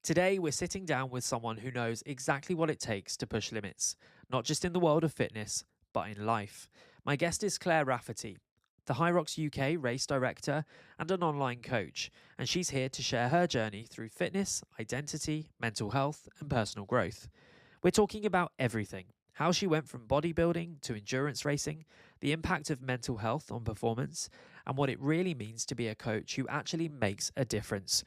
Today, we're sitting down with someone who knows exactly what it takes to push limits, not just in the world of fitness, but in life. My guest is Clare Rafferty, the HYROX UK Race Director and an online coach, and she's here to share her journey through fitness, identity, mental health, and personal growth. We're talking about everything: how she went from bodybuilding to endurance racing, the impact of mental health on performance, and what it really means to be a coach who actually makes a difference.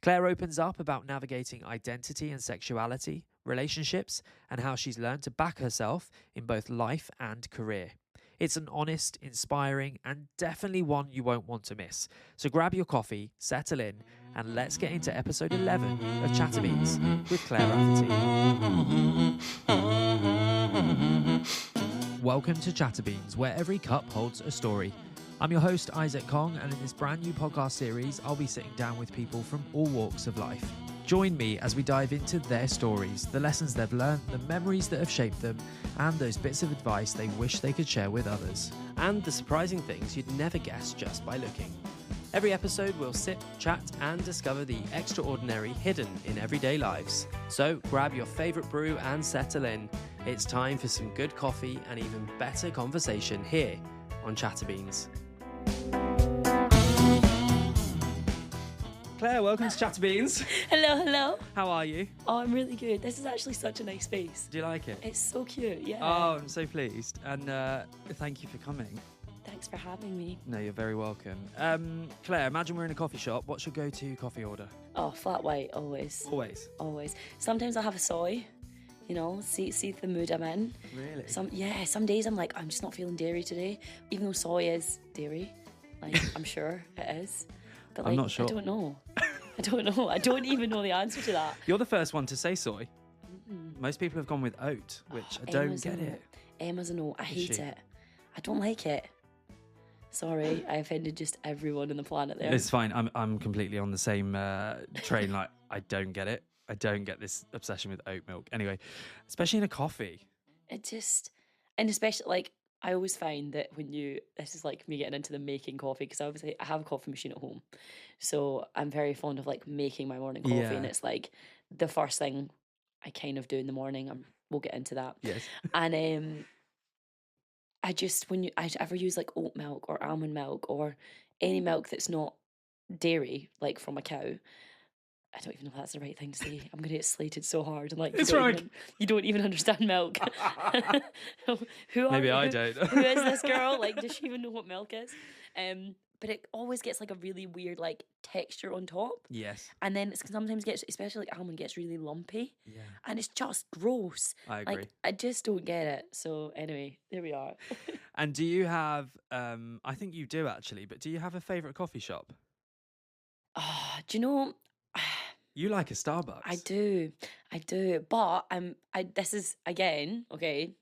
Clare opens up about navigating identity and sexuality, relationships, and how she's learned to back herself in both life and career. It's an honest, inspiring, and definitely one you won't want to miss. So grab your coffee, settle in, and let's get into episode 11 of ChatterBeans with Clare Rafferty. Welcome to ChatterBeans, where every cup holds a story. I'm your host, Isaac Kong, and in this brand new podcast series, I'll be sitting down with people from all walks of life. Join me as we dive into their stories, the lessons they've learned, the memories that have shaped them, and those bits of advice they wish they could share with others. And the surprising things you'd never guess just by looking. Every episode we'll sit, chat, and discover the extraordinary hidden in everyday lives. So grab your favourite brew and settle in. It's time for some good coffee and even better conversation here on ChatterBeans. Clare, welcome to ChatterBeans. Hello, hello. How are you? Oh, I'm really good. This is actually such a nice space. Do you like it? It's so cute, yeah. Oh, I'm so pleased. And thank you for coming. Thanks for having me. No, you're very welcome. Clare, imagine we're in a coffee shop. What's your go-to coffee order? Oh, flat white, always. Always? Always. Sometimes I'll have a soy, you know, see the mood I'm in. Really? Some days I'm like, I'm just not feeling dairy today, even though soy is dairy. Like, I'm sure it is. But like, I'm not sure. I don't know. I don't know. I don't even know the answer to that. You're the first one to say soy. Most people have gone with oat, which I don't get it. Emma's a no. I hate she? it. I don't like it. Sorry, I offended just everyone on the planet there. It's fine. I'm completely on the same train. Like, I don't get it. I don't get this obsession with oat milk. Anyway, especially in a coffee. It just, and especially like, I always find that this is like me getting into the making coffee, because obviously I have a coffee machine at home. So I'm very fond of like making my morning coffee, and it's like the first thing I kind of do in the morning. We'll get into that. Yes. And I just, I ever use like oat milk or almond milk or any milk that's not dairy, like from a cow. I don't even know if that's the right thing to say. I'm going to get slated so hard. And like, It's right. You don't even understand milk. Maybe I don't. Who is this girl? Like, does she even know what milk is? But it always gets like a really weird like texture on top. Yes. And then it sometimes gets, especially like almond, gets really lumpy. Yeah. And it's just gross. I agree. Like, I just don't get it. So anyway, there we are. And do you have, I think you do actually, but do you have a favourite coffee shop? Do you know... You like a Starbucks. I do. But this is, again, okay,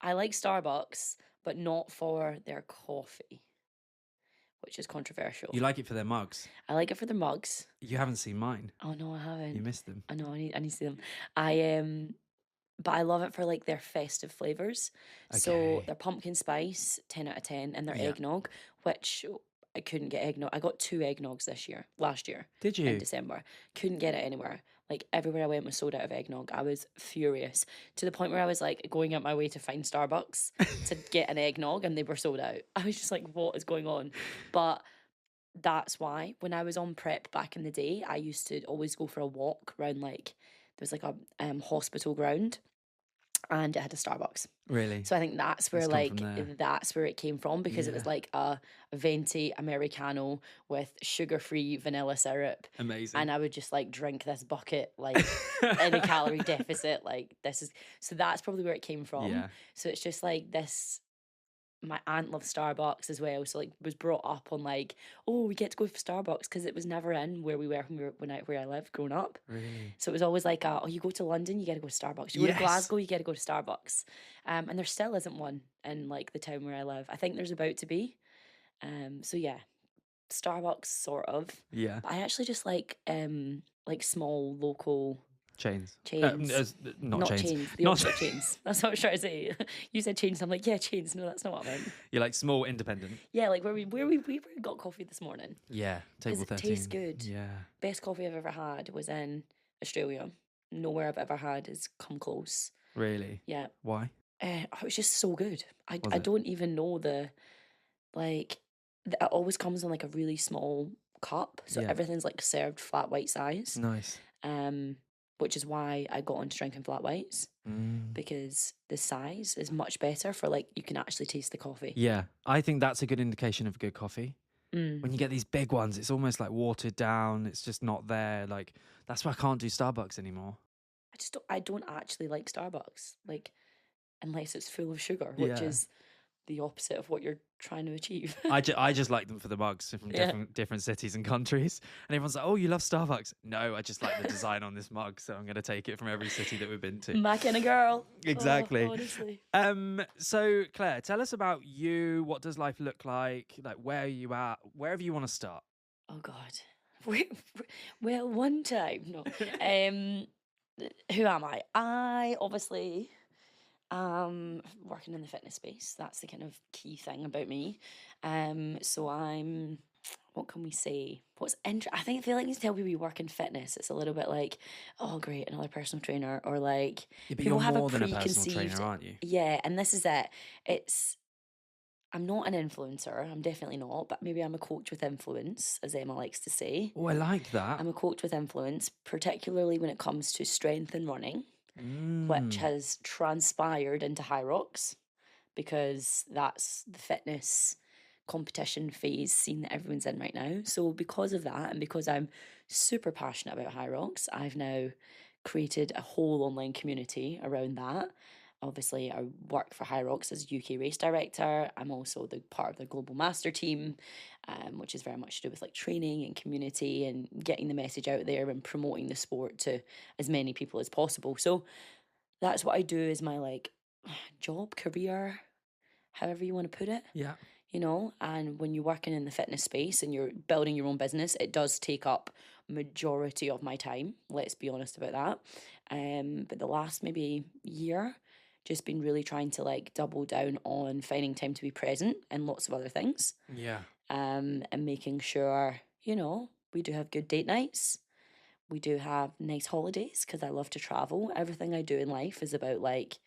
I like Starbucks, but not for their coffee, which is controversial. You like it for their mugs. I like it for their mugs. You haven't seen mine. Oh no, I haven't. You missed them. I know, I need to see them. But I love it for like their festive flavours. Okay. So their pumpkin spice, 10 out of 10, and their eggnog, which I couldn't get eggnog. I got 2 eggnogs last year. Did you? In December. Couldn't get it anywhere. Like, everywhere I went was sold out of eggnog. I was furious, to the point where I was like going out my way to find Starbucks to get an eggnog, and they were sold out. I was just like, what is going on? But that's why when I was on prep back in the day, I used to always go for a walk around, like, there's like a hospital ground, and it had a Starbucks. Really? So I think that's where that's where it came from, because it was Yeah. like a venti Americano with sugar-free vanilla syrup. Amazing. And I would just like drink this bucket like in a calorie deficit. Like, so that's probably where it came from. Yeah. So it's just like this. My aunt loves Starbucks as well, so like was brought up on like, oh, we get to go for Starbucks, because it was never in where we were where I lived growing up. Really? So it was always like, oh, you go to London, you get to go to Starbucks. You go to Glasgow, you get to go to Starbucks. And there still isn't one in like the town where I live. I think there's about to be. So yeah, Starbucks sort of. Yeah. But I actually just like small local Chains. Not chains. chains. The opposite chains. That's what I was trying to say. You said chains. I'm like, yeah, chains. No, that's not what I meant. You're like small, independent. Yeah, like where we got coffee this morning. Yeah. Table 13. It tastes good. Yeah. Best coffee I've ever had was in Australia. Nowhere I've ever had has come close. Really? Yeah. Why? It was just so good. Was I it? don't even know like, it always comes in like a really small cup. So Yeah. everything's like served flat white size. Nice. Which is why I got into drinking flat whites, because the size is much better for like, you can actually taste the coffee. Yeah, I think that's a good indication of good coffee. When you get these big ones, it's almost like watered down. It's just not there. Like, that's why I can't do Starbucks anymore. I don't actually like Starbucks, like, unless it's full of sugar, which Yeah. is the opposite of what you're trying to achieve. I just like them for the mugs from Yeah. different cities and countries. And everyone's like, oh, you love Starbucks? No, I just like the design on this mug, so I'm going to take it from every city that we've been to. My kind of girl. Exactly. Oh, honestly. So Claire, tell us about you. What does life look like? Like, where are you at? Wherever you want to start. Oh God. Well, one time, no. Who am I? I obviously working in the fitness space. That's the kind of key thing about me. So I'm, what can we say? I feel like you tell people you work in fitness, it's a little bit like, oh great, another personal trainer, or like, Yeah, but people you're have more a than a personal preconceived, trainer, aren't you? yeah, and this is it. I'm not an influencer, I'm definitely not, but maybe I'm a coach with influence, as Emma likes to say. Oh, I like that. I'm a coach with influence, particularly when it comes to strength and running, which has transpired into HYROX, because that's the fitness competition phase scene that everyone's in right now. So because of that, and because I'm super passionate about HYROX, I've now created a whole online community around that. Obviously, I work for HYROX as UK Race Director. I'm also the part of the Global Master team, which is very much to do with like training and community and getting the message out there and promoting the sport to as many people as possible. So that's what I do as my like job, career, however you want to put it. Yeah. You know, and when you're working in the fitness space and you're building your own business, it does take up majority of my time. Let's be honest about that. But the last maybe year, just been really trying to like double down on finding time to be present and lots of other things. Yeah. And making sure, you know, we do have good date nights. We do have nice holidays because I love to travel. Everything I do in life is about like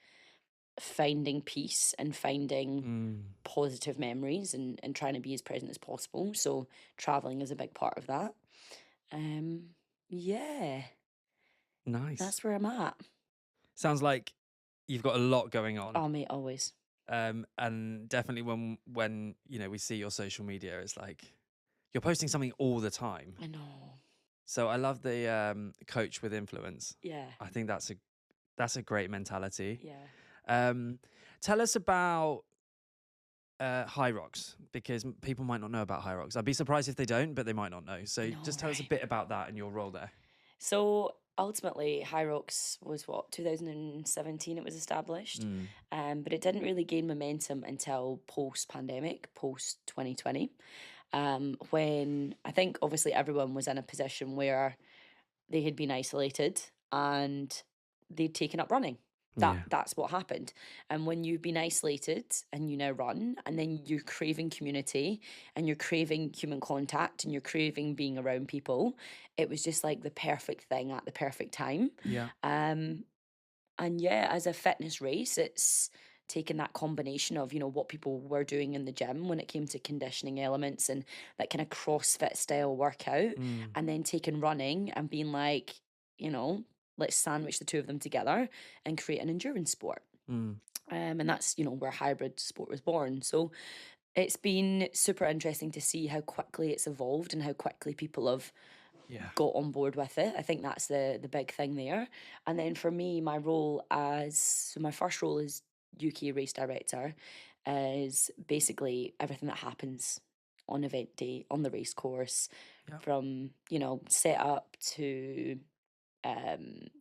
finding peace and finding positive memories and trying to be as present as possible. So traveling is a big part of that. Yeah, Nice. that's where I'm at. Sounds like you've got a lot going on. Oh, mate, always. And definitely when you know we see your social media, it's like you're posting something all the time. I know. So I love the coach with influence. Yeah. I think that's a great mentality. Yeah. Tell us about HYROX, because people might not know about HYROX. I'd be surprised if they don't, but they might not know. So just tell us a bit about that and your role there. So ultimately, HYROX was 2017 it was established, but it didn't really gain momentum until post-pandemic, post-2020, when I think obviously everyone was in a position where they had been isolated and they'd taken up running. That's what happened. And when you've been isolated and you now run, and then you're craving community and you're craving human contact and you're craving being around people, it was just like the perfect thing at the perfect time. Yeah. And yeah, as a fitness race, it's taken that combination of, you know, what people were doing in the gym when it came to conditioning elements and that kind of CrossFit style workout, and then taking running and being like, you know, let's sandwich the two of them together and create an endurance sport. And that's, you know, where hybrid sport was born. So it's been super interesting to see how quickly it's evolved and how quickly people have got on board with it. I think that's the big thing there. And then for me, my first role as UK Race Director is basically everything that happens on event day, on the race course, from, you know, setup to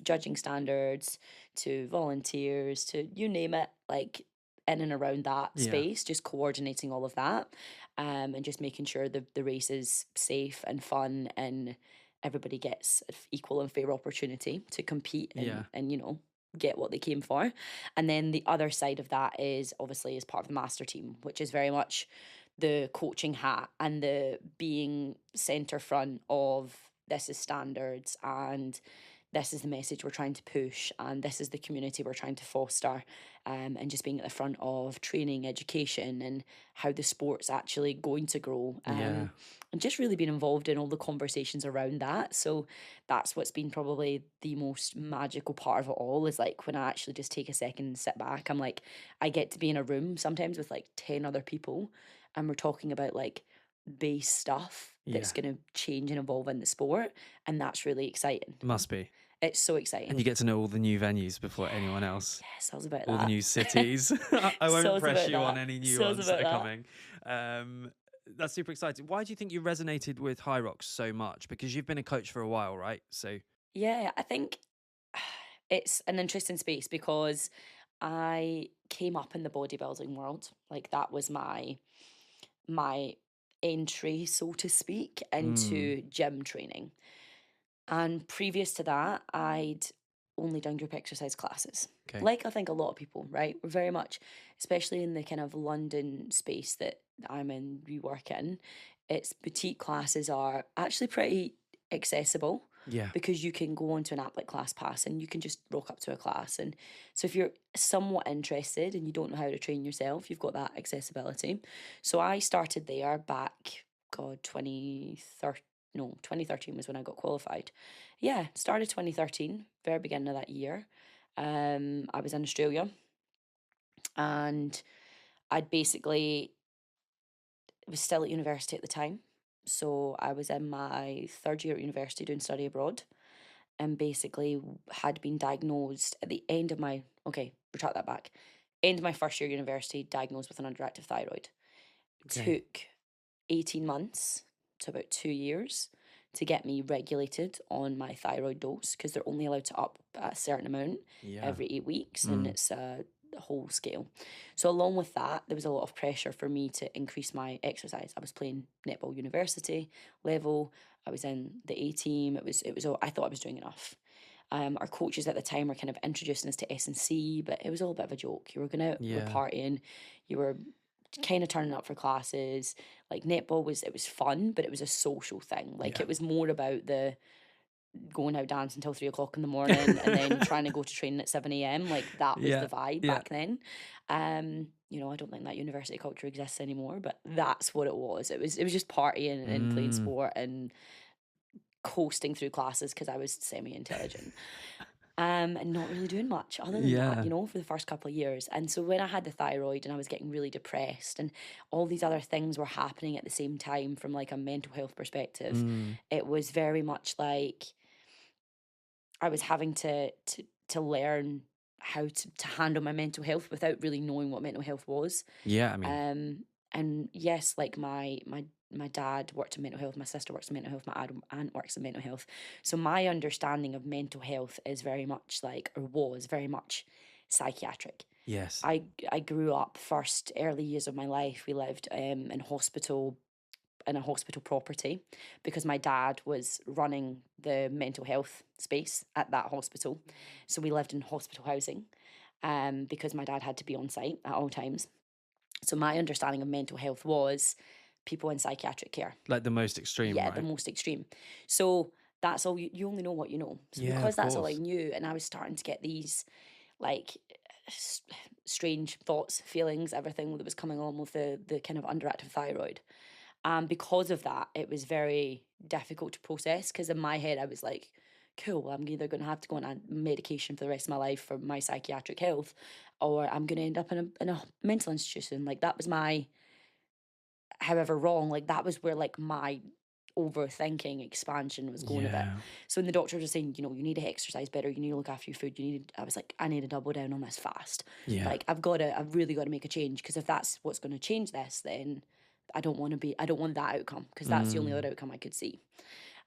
judging standards to volunteers to you name it, like in and around that space, just coordinating all of that, and just making sure the race is safe and fun and everybody gets equal and fair opportunity to compete and you know, get what they came for. And then the other side of that is obviously as part of the master team, which is very much the coaching hat and the being center front of this is standards and this is the message we're trying to push, and this is the community we're trying to foster, and just being at the front of training, education, and how the sport's actually going to grow, and just really being involved in all the conversations around that. So that's what's been probably the most magical part of it all, is like when I actually just take a second and sit back, I'm like, I get to be in a room sometimes with like 10 other people, and we're talking about like base stuff that's going to change and evolve in the sport, and that's really exciting. Must be. It's so exciting. And you get to know all the new venues before anyone else. Yes, I was about all that. the new cities. I won't Soz press about you that. on any new Soz ones that about are that. coming. That's super exciting. Why do you think you resonated with HYROX so much? Because you've been a coach for a while, right? So Yeah, I think it's an interesting space because I came up in the bodybuilding world. Like that was my entry, so to speak, into gym training. And previous to that, I'd only done group exercise classes. Okay. Like I think a lot of people, right? We're very much, especially in the kind of London space that I'm in, we work in, its boutique classes are actually pretty accessible. Yeah. Because you can go onto an app like ClassPass and you can just rock up to a class. And so if you're somewhat interested and you don't know how to train yourself, you've got that accessibility. So I started there back, 2013 was when I got qualified. Yeah, started 2013, very beginning of that year. I was in Australia, and I'd basically was still at university at the time. So I was in my third year at university doing study abroad, and basically had been diagnosed at the end of my, retract that back, end of my first year university, diagnosed with an underactive thyroid. Okay. Took 18 months to about 2 years to get me regulated on my thyroid dose, because they're only allowed to up a certain amount every 8 weeks, and it's a whole scale. So along with that, there was a lot of pressure for me to increase my exercise. I was playing netball university level. I was in the A team. It was all, I thought I was doing enough. Our coaches at the time were kind of introducing us to S&C, but it was all a bit of a joke. You were going out, you were partying, you were kind of turning up for classes. Like netball was fun, but it was a social thing. Like it was more about the going out dance until 3 o'clock in the morning and then trying to go to training at 7 a.m. Like that was the vibe back then. I don't think that university culture exists anymore, but that's what it was. It was just partying and playing sport and coasting through classes because I was semi-intelligent. And not really doing much other than that, for the first couple of years. And so when I had the thyroid and I was getting really depressed and all these other things were happening at the same time from like a mental health perspective, it was very much like I was having to learn how to handle my mental health without really knowing what mental health was. Yeah, I mean, and yes, like my dad worked in mental health, my sister works in mental health, my aunt works in mental health. So my understanding of mental health is very much was very much psychiatric. Yes. I grew up, first early years of my life, we lived in a hospital property because my dad was running the mental health space at that hospital. So we lived in hospital housing because my dad had to be on site at all times. So my understanding of mental health was people in psychiatric care. Like the most extreme, yeah, right? the most extreme. So that's all, you only know what you know. So Yeah, because of that's all I course. knew, and I was starting to get these like strange thoughts, feelings, everything that was coming on with the kind of underactive thyroid. Because of that, it was very difficult to process, because in my head I was like, cool, I'm either going to have to go on medication for the rest of my life for my psychiatric health, or I'm going to end up in a mental institution. Like that was my, however wrong, like that was where like my overthinking expansion was going a bit. So when the doctors were saying, you need to exercise better, you need to look after your food, I was like, I need to double down on this fast. Like I've really got to make a change, because if that's what's going to change this, then I don't want that outcome, because that's the only other outcome I could see.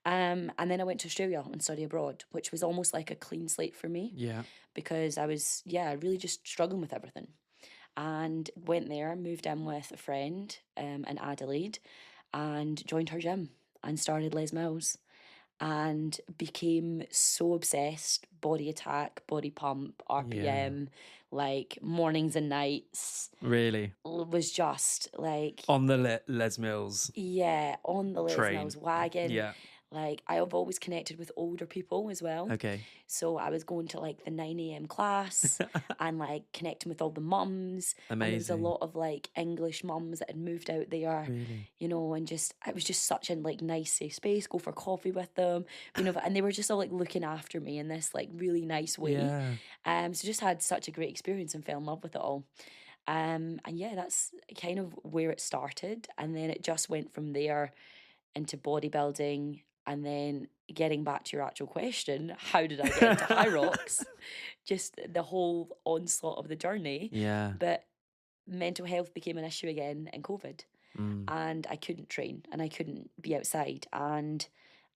And then I went to Australia and study abroad, which was almost like a clean slate for me. Yeah. Because I was, really just struggling with everything. And went there, moved in with a friend in Adelaide, and joined her gym and started Les Mills, and became so obsessed. Body attack, body pump, RPM, like mornings and nights. Really? Was just like on the Les Mills. Yeah, on the Les train. Mills wagon. Yeah. Like, I have always connected with older people as well. Okay. So I was going to like the 9 a.m. class and like connecting with all the mums. And there was a Amazing. lot of like English mums that had moved out there, Really? you know, and just, it was just such a like nice safe space, go for coffee with them, you know, and they were just all like looking after me in this like really nice way. Yeah. So just had such a great experience and fell in love with it all. And yeah, that's kind of where it started. And then it just went from there into bodybuilding. And then getting back to your actual question, how did I get into HYROX? Just the whole onslaught of the journey. Yeah. But mental health became an issue again in COVID. Mm. And I couldn't train and I couldn't be outside. And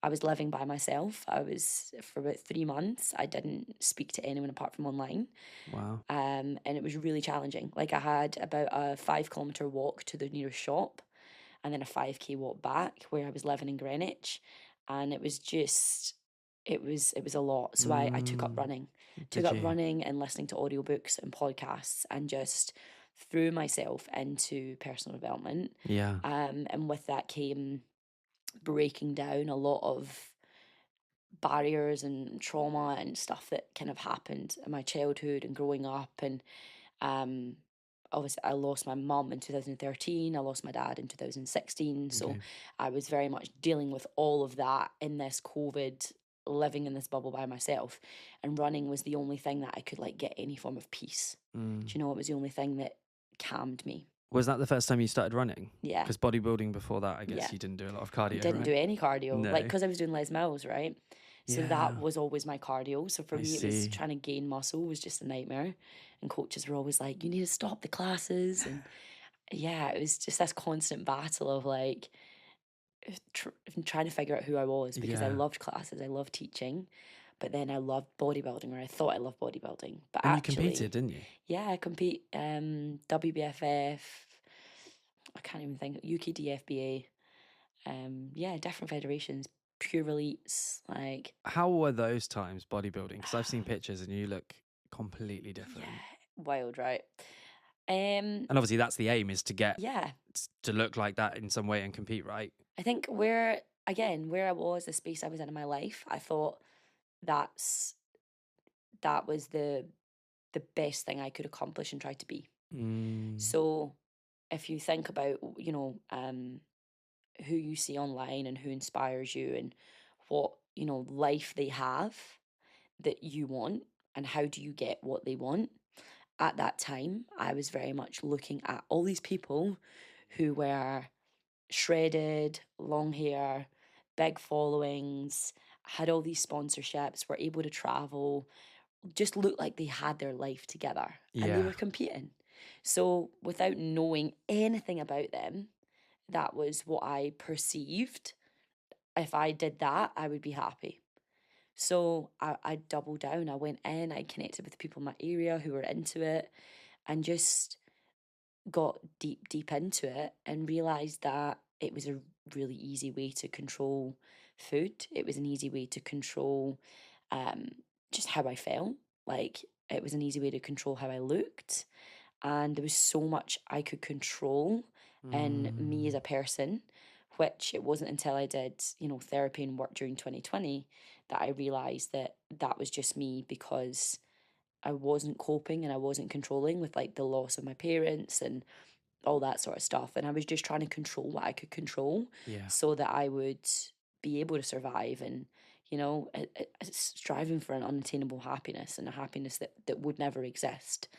I was living by myself. I was, for about 3 months, I didn't speak to anyone apart from online. Wow. And it was really challenging. Like, I had about a 5 kilometre walk to the nearest shop and then a 5K walk back where I was living in Greenwich. And it was just, it was a lot. So I took up running. Took up running and listening to audiobooks and podcasts and just threw myself into personal development. Yeah. And with that came breaking down a lot of barriers and trauma and stuff that kind of happened in my childhood and growing up. And obviously I lost my mum in 2013, I lost my dad in 2016. So Okay. I was very much dealing with all of that in this COVID, living in this bubble by myself. And running was the only thing that I could like get any form of peace. Mm. Do you know, it was the only thing that calmed me. Was that the first time you started running? Yeah. Because bodybuilding before that, I guess Yeah. you didn't do a lot of cardio, Didn't right? do any cardio, No. like, because I was doing Les Mills, right? So Yeah. that was always my cardio. So for I me, it was see. trying to gain muscle was just a nightmare. And coaches were always like, you need to stop the classes. And yeah, it was just this constant battle of like trying to figure out who I was, because I Yeah. loved classes, I loved teaching, but then I loved bodybuilding, or I thought I loved bodybuilding. But And actually, you competed, didn't you? yeah, I compete WBFF, I can't even think, UKDFBA, yeah, different federations, pure elites, like, How were those times bodybuilding? Because I've seen pictures and you look completely different. yeah, wild, right? And obviously that's the aim, is to get Yeah, to look like that in some way and compete, right? I think where I was, the space I was in my life, I thought that was the best thing I could accomplish and try to be. Mm. So if you think about, you know, who you see online and who inspires you and what, you know, life they have that you want, and how do you get what they want? At that time, I was very much looking at all these people who were shredded, long hair, big followings, had all these sponsorships, were able to travel, just looked like they had their life together and they Yeah. were competing. So without knowing anything about them, that was what I perceived. If I did that, I would be happy. So I doubled down. I went in, I connected with people in my area who were into it, and just got deep into it and realized that it was a really easy way to control food. It was an easy way to control just how I felt. Like, it was an easy way to control how I looked. And there was so much I could control in me as a person, which it wasn't until I did, you know, therapy and work during 2020 that I realized that that was just me, because I wasn't coping and I wasn't controlling with like the loss of my parents and all that sort of stuff. And I was just trying to control what I could control Yeah. so that I would be able to survive. And, you know, it's striving for an unattainable happiness, and a happiness that would never exist.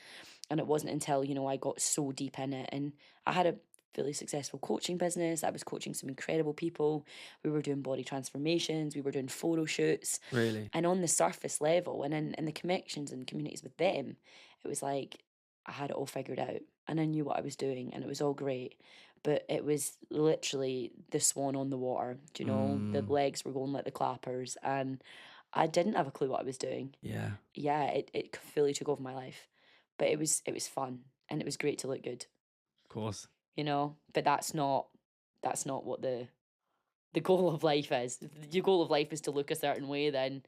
And it wasn't until, you know, I got so deep in it, and I had a really successful coaching business. I was coaching some incredible people. We were doing body transformations, we were doing photo shoots. Really? And on the surface level and in the connections and communities with them, it was like I had it all figured out and I knew what I was doing and it was all great. But it was literally the swan on the water, do you know? The legs were going like the clappers, and I didn't have a clue what I was doing. Yeah. Yeah, it fully took over my life. But it was fun and it was great to look good, Of course. you know? But that's not what the goal of life is. If your goal of life is to look a certain way, then,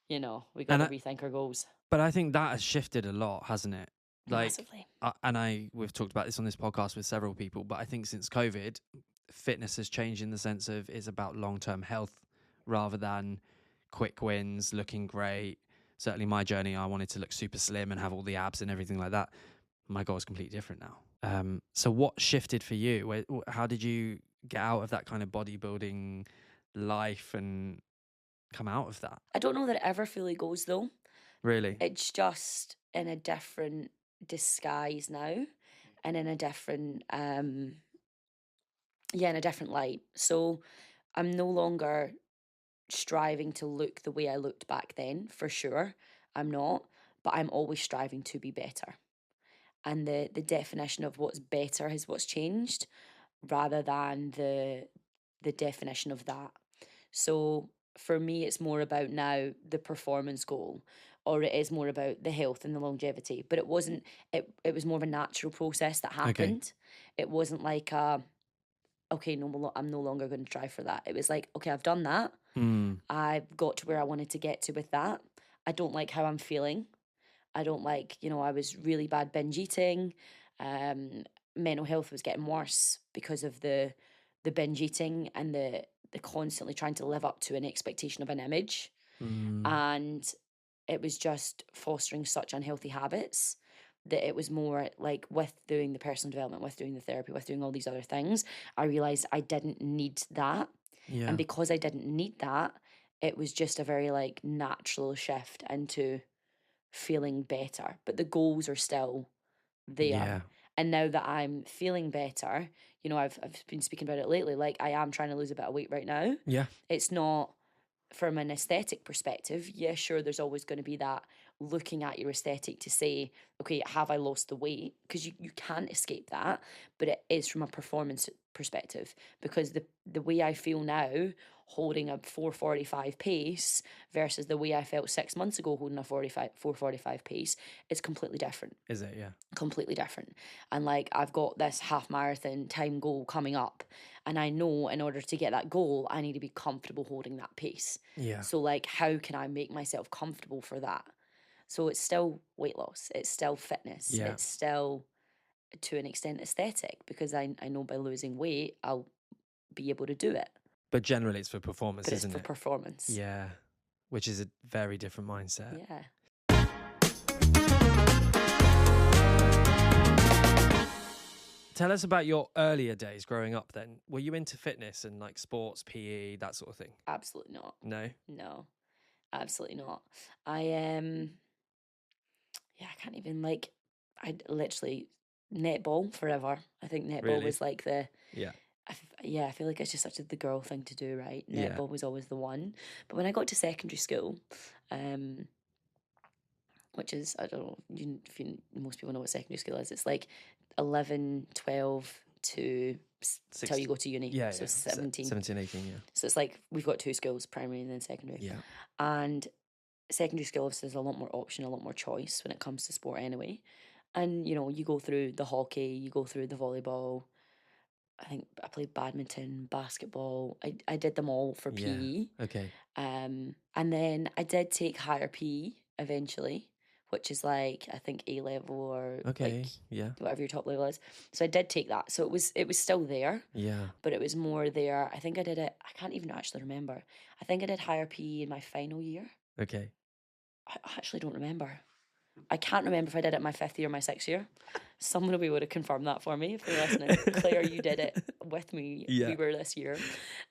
you know, we got to rethink our goals. But I think that has shifted a lot, hasn't it? Like, Massively. we've talked about this on this podcast with several people, but I think since COVID, fitness has changed in the sense of it's about long-term health rather than quick wins, looking great. Certainly my journey, I wanted to look super slim and have all the abs and everything like that. My goal is completely different now. So what shifted for you? How did you get out of that kind of bodybuilding life and come out of that? I don't know that it ever fully goes though. Really? It's just in a different disguise now, and in a different in a different light. So I'm no longer striving to look the way I looked back then, for sure. I'm not, but I'm always striving to be better. And the definition of what's better is what's changed, rather than the definition of that. So for me, it's more about now the performance goal, or it is more about the health and the longevity. But it wasn't. It was more of a natural process that happened. It wasn't like okay, no, I'm no longer going to try for that. It was like, okay, I've done that. I've got to where I wanted to get to with that. I don't like how I'm feeling. I don't like, I was really bad binge eating. Mental health was getting worse because of the binge eating and the constantly trying to live up to an expectation of an image. And it was just fostering such unhealthy habits that it was more like, with doing the personal development, with doing the therapy, with doing all these other things, I realized I didn't need that. Yeah. And because I didn't need that, it was just a very like natural shift into feeling better. But the goals are still there. Yeah. And now that I'm feeling better, I've been speaking about it lately, like I am trying to lose a bit of weight right now. Yeah. It's not from an aesthetic perspective. Yeah, sure, there's always going to be that looking at your aesthetic to say, okay, have I lost the weight? Because you can't escape that. But it is from a performance perspective, because the way I feel now holding a 4:45 pace versus the way I felt 6 months ago holding a 4:45 pace is completely different. Is it? Yeah. Completely different. And like, I've got this half marathon time goal coming up, and I know in order to get that goal, I need to be comfortable holding that pace. Yeah. So like, how can I make myself comfortable for that? So it's still weight loss, it's still fitness, Yeah. it's still to an extent aesthetic, because I know by losing weight I'll be able to do it. But generally it's for performance, But it's isn't for it? performance. Yeah. Which is a very different mindset. Yeah. Tell us about your earlier days growing up then. Were you into fitness and like sports, PE, that sort of thing? Absolutely not. No? Absolutely not. I can't even, like, I literally netball forever. I think netball Really? was like the Yeah. I feel like it's just such the girl thing to do, right? Yeah. Netball was always the one. But when I got to secondary school, which is, I don't know, most people know what secondary school is. It's like 11, 12 to till you go to uni. Yeah, so yeah. 17. 17, 18, yeah. So it's like we've got two schools, primary and then secondary. Yeah. And secondary school obviously there's a lot more option, a lot more choice when it comes to sport anyway. And you go through the hockey, you go through the volleyball. I think I played badminton, basketball. I did them all for Yeah. PE. Okay. And then I did take higher PE eventually, which is like I think A level or Okay. like Yeah. whatever your top level is. So I did take that. So it was still there, Yeah. but it was more there. I think I did it. I can't even actually remember. I think I did higher PE in my final year. Okay. I actually don't remember. I can't remember if I did it my 5th year or my 6th year. Someone will be able to confirm that for me if you're listening. Claire, you did it with me. Yeah. We were this year.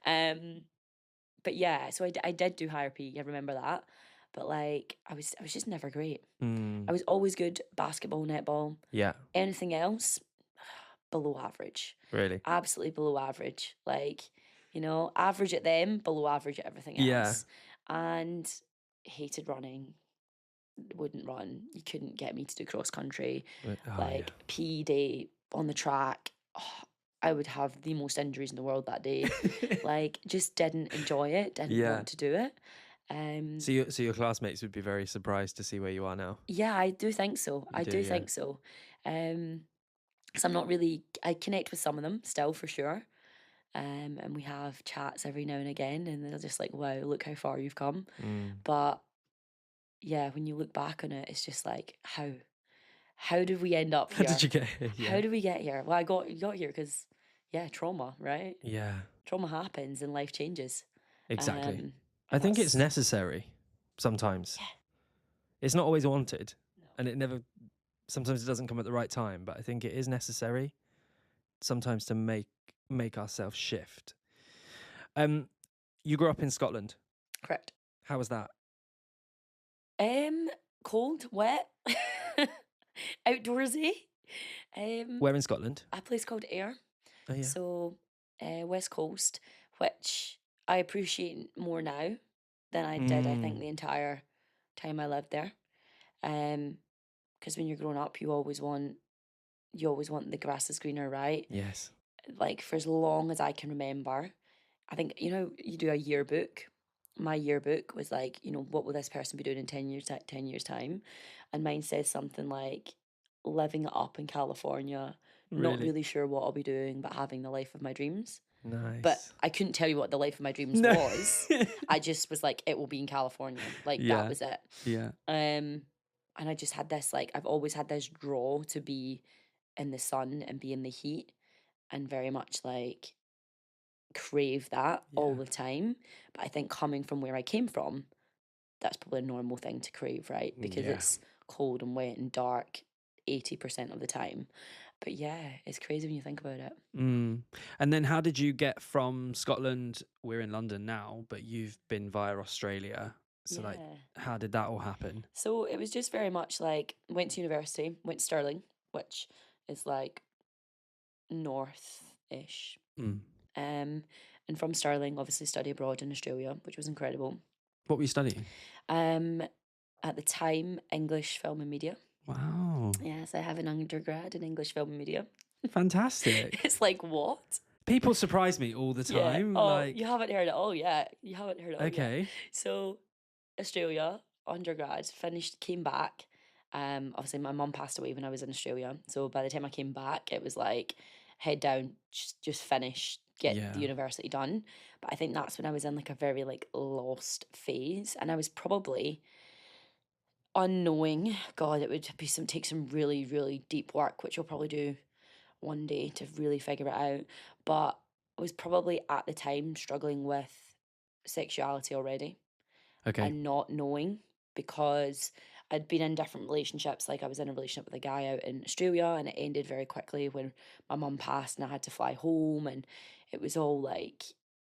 But yeah, so I did do higher PE. I remember that. But like, I was just never great. I was always good basketball, netball. Yeah. Anything else, below average. Really? Absolutely below average. Like, average at them, below average at everything else. Yeah. And hated running. Wouldn't run. You couldn't get me to do cross country. Like PE day on the track, I would have the most injuries in the world that day. Like, just didn't enjoy it. Didn't want to do it. So your classmates would be very surprised to see where you are now. Yeah, I do think so. I do think so. Because I'm not really. I connect with some of them still for sure. And we have chats every now and again, and they're just like, "Wow, look how far you've come." But yeah, when you look back on it, it's just like, how did we end up here? How did you get here? Yeah. How did we get here? Well, I got here because, trauma, right? Yeah. Trauma happens and life changes. Exactly. I think it's that's- necessary sometimes. Yeah. It's not always wanted, No. and it never. Sometimes it doesn't come at the right time, but I think it is necessary sometimes to make ourselves shift. You grew up in Scotland. Correct. How was that? Cold, wet, outdoorsy. Where in Scotland? A place called Ayr. Oh yeah. So, West Coast, which I appreciate more now than I did, I think, the entire time I lived there. Because when you're growing up, you always want the grass is greener, right? Yes. Like for as long as I can remember, I think, you do a yearbook. My yearbook was like, what will this person be doing in 10 years, 10 years time? And mine says something like living it up in California, not really sure what I'll be doing, but having the life of my dreams. Nice. But I couldn't tell you what the life of my dreams No. was. I just was like, it will be in California. Like Yeah. that was it. Yeah. And I just had this, like, I've always had this draw to be in the sun and be in the heat, and very much like crave that all the time. But I think coming from where I came from, that's probably a normal thing to crave, right? Because Yeah. it's cold and wet and dark 80% of the time. But yeah, it's crazy when you think about it. And then how did you get from Scotland? We're in London now, but you've been via Australia. So like, how did that all happen? So it was just very much like, went to university, went to Stirling, which is like north-ish. And from Stirling, obviously study abroad in Australia, which was incredible. What were you studying? At the time, English film and media. Wow. Yes, I have an undergrad in English film and media. Fantastic. It's like, what? People surprise me all the time. Yeah. Oh, like, you haven't heard it all yet. You haven't heard it all yet. okay. So, Australia, undergrad, finished, came back. Obviously, my mum passed away when I was in Australia. So, by the time I came back, it was like, head down, just finish, get the university done. But I think that's when I was in like a very like lost phase. And I was probably unknowing. God, it would be take some really, really deep work, which I'll probably do one day to really figure it out. But I was probably at the time struggling with sexuality already. Okay. And not knowing, because I'd been in different relationships. Like I was in a relationship with a guy out in Australia, and it ended very quickly when my mum passed and I had to fly home, and it was all like,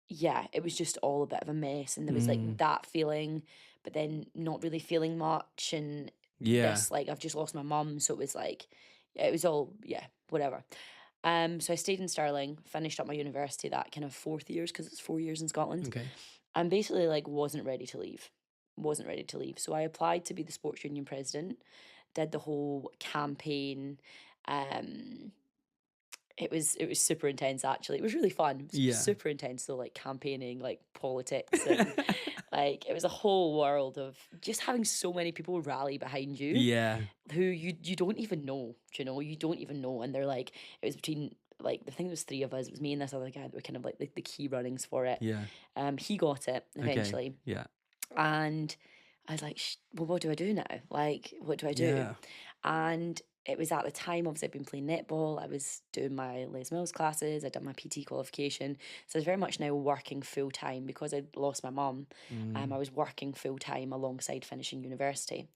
yeah, it was just all a bit of a mess. And there was like that feeling, but then not really feeling much, and this, like, I've just lost my mum, so it was like, it was all, whatever. So I stayed in Stirling, finished up my university that kind of fourth years, because it's 4 years in Scotland. Okay. And basically like wasn't ready to leave. So I applied to be the sports union president, did the whole campaign. It was super intense, actually. It was really fun. It was super intense, so like campaigning, like politics, and like it was a whole world of just having so many people rally behind you. Yeah. Who you don't even know, you don't even know. And they're like, it was between, like, the thing was 3 of us. It was me and this other guy that were kind of like the key runnings for it. Yeah. He got it eventually. Okay. Yeah. And I was like, well, what do I do now? Like, what do I do? Yeah. And it was at the time, obviously, I'd been playing netball. I was doing my Les Mills classes. I'd done my PT qualification. So I was very much now working full time because I'd lost my mum. I was working full time alongside finishing university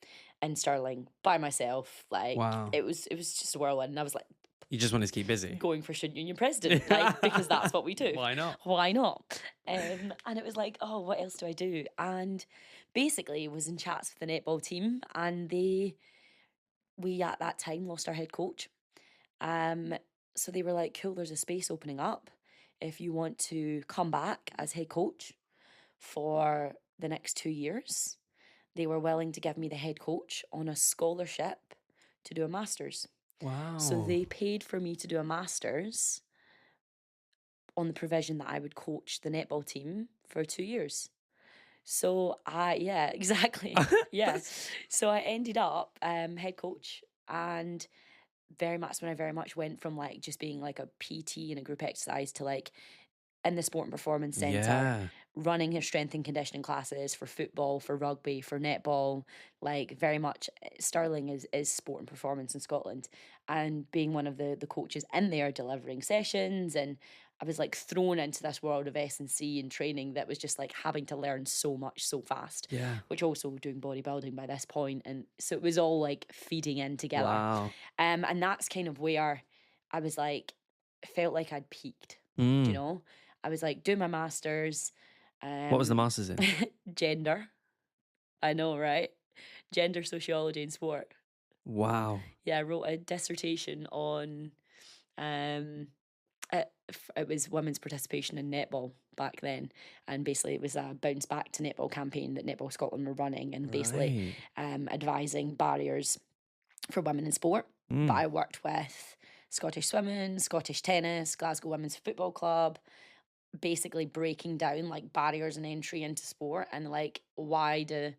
in Stirling by myself. Like, wow. it was just a whirlwind. And I was like, you just wanted to keep busy. Going for student union president, like, because that's what we do. Why not? And it was like, oh, what else do I do? And basically was in chats with the netball team, and we at that time lost our head coach. So they were like, cool, there's a space opening up if you want to come back as head coach for the next 2 years. They were willing to give me the head coach on a scholarship to do a master's. Wow. So they paid for me to do a master's on the provision that I would coach the netball team for 2 years. So exactly. Yeah. So I ended up head coach, and when I very much went from like just being like a PT in a group exercise to like in the sport and performance centre, running his strength and conditioning classes for football, for rugby, for netball, like very much Stirling is sport and performance in Scotland, and being one of the coaches in there delivering sessions. And I was like thrown into this world of S&C and training that was just like having to learn so much so fast. Yeah. Which also doing bodybuilding by this point, and so it was all like feeding in together. Wow. And that's kind of where I was like, felt like I'd peaked. Mm. Do you know? I was like doing my masters. What was the masters in? Gender. I know, right? Gender sociology in sport. Wow. Yeah, I wrote a dissertation on it was women's participation in netball back then, and basically it was a bounce back to netball campaign that Netball Scotland were running, and basically advising barriers for women in sport. But I worked with Scottish swimming, Scottish tennis, Glasgow Women's Football Club, basically breaking down like barriers and entry into sport, and like why do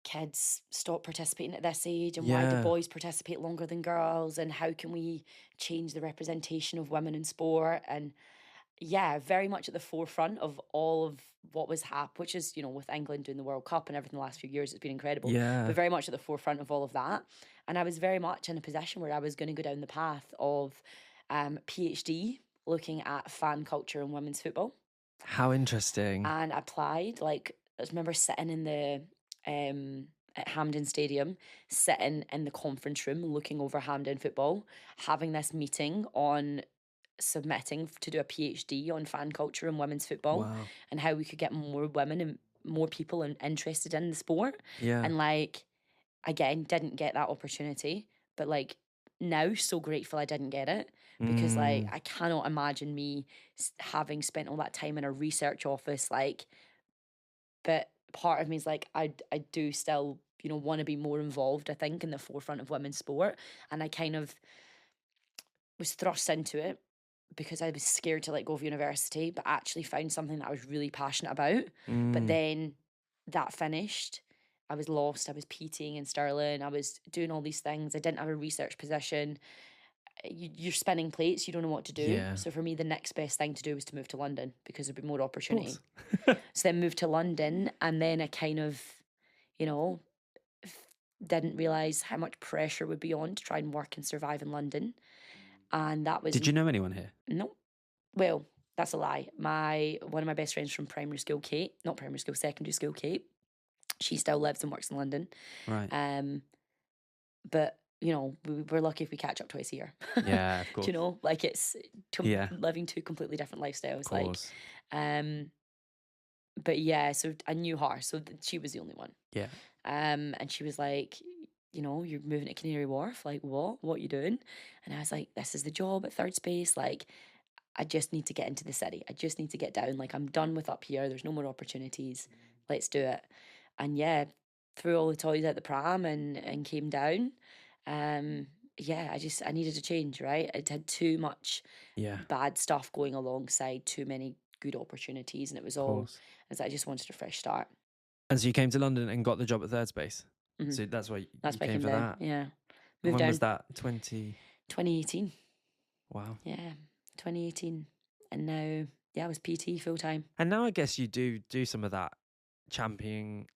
kids stop participating at this age, and why do boys participate longer than girls, and how can we change the representation of women in sport. And yeah, very much at the forefront of all of what was which is, you know, with England doing the World Cup and everything the last few years, it's been incredible. Yeah. But very much at the forefront of all of that. And I was very much in a position where I was going to go down the path of PhD, looking at fan culture in women's football. How interesting. And I applied, like, I remember sitting in the at Hampden Stadium, sitting in the conference room looking over Hampden football, having this meeting on submitting to do a PhD on fan culture in women's football. Wow. And how we could get more women and more people interested in the sport. Yeah. And like, again, didn't get that opportunity, but like now so grateful I didn't get it, because like I cannot imagine me having spent all that time in a research office, like, but part of me is like, I do still, you know, want to be more involved, I think, in the forefront of women's sport. And I kind of was thrust into it because I was scared to let go of university, but actually found something that I was really passionate about. But then that finished. I was lost. I was PTing in Stirling. I was doing all these things. I didn't have a research position. You're spinning plates. You don't know what to do. Yeah. So for me, the next best thing to do was to move to London, because there'd be more opportunity. So then moved to London, and then I kind of, you know, didn't realise how much pressure would be on to try and work and survive in London. And that was... Did you know anyone here? No. Well, that's a lie. One of my best friends from primary school, Kate, not primary school, secondary school, Kate, she still lives and works in London. Right. But, you know, we're lucky if we catch up twice a year. Yeah, of course. Do you know? Like, it's living two completely different lifestyles. Of course. Like, but yeah, so I knew her. So she was the only one. Yeah. And she was like, you know, you're moving to Canary Wharf. Like, what? What are you doing? And I was like, this is the job at Third Space. Like, I just need to get into the city. I just need to get down. Like, I'm done with up here. There's no more opportunities. Let's do it. And yeah, threw all the toys out the pram and came down. Yeah, I needed a change, right? I'd had too much bad stuff going alongside too many good opportunities, and it was all, as I just wanted a fresh start. And so you came to London and got the job at Third Space. Mm-hmm. So that's why you came for down. that. Yeah. Moved when was that? 2018. Wow. Yeah, 2018. And now, I was PT full time. And now I guess you do some of that championing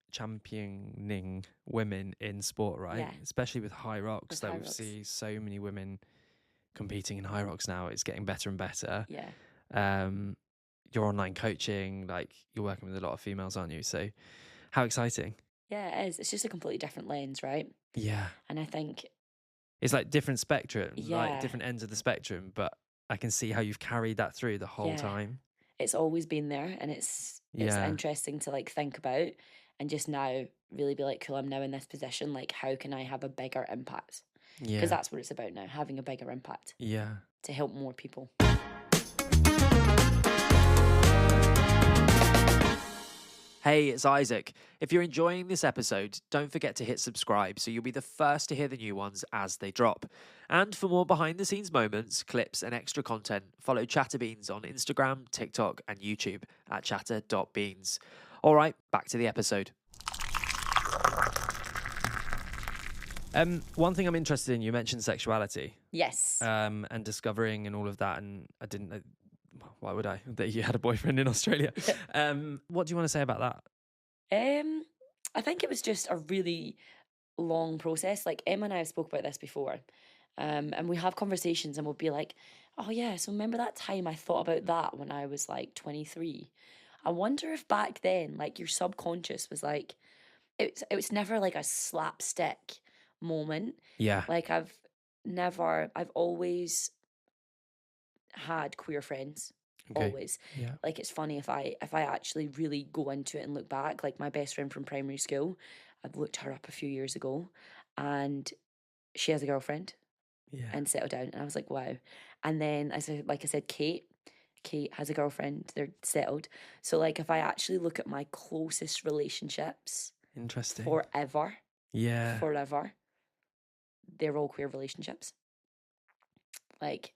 women in sport, right? Yeah. Especially with HYROX, that we see so many women competing in HYROX now. It's getting better and better. Yeah. Your online coaching, like, you're working with a lot of females, aren't you? So how exciting. Yeah, it is. It's just a completely different lens, right? Yeah. And I think it's like different spectrum, like different ends of the spectrum, but I can see how you've carried that through the whole time. It's always been there, and it's interesting to like think about, and just now really be like, cool, I'm now in this position, like, how can I have a bigger impact? Because that's what it's about now, having a bigger impact. Yeah. To help more people. Hey, it's Isaac. If you're enjoying this episode, don't forget to hit subscribe so you'll be the first to hear the new ones as they drop. And for more behind-the-scenes moments, clips, and extra content, follow ChatterBeans on Instagram, TikTok, and YouTube at chatter.beans. All right, back to the episode. One thing I'm interested in, you mentioned sexuality. Yes. And discovering and all of that, and I didn't know... Well, why would I? That you had a boyfriend in Australia. What do you want to say about that? I think it was just a really long process. Like Emma and I have spoke about this before. And we have conversations and we'll be like, oh yeah, so remember that time I thought about that when I was like 23? I wonder if back then, like your subconscious was like, it was never like a slapstick moment. Yeah. Like I've always had queer friends. Okay. Always. Yeah. Like it's funny if I actually really go into it and look back, like my best friend from primary school, I've looked her up a few years ago and she has a girlfriend Yeah. and settled down. And I was like, wow. And then like I said, Kate has a girlfriend, they're settled. So like if I actually look at my closest relationships Interesting. forever, Yeah. they're all queer relationships. Like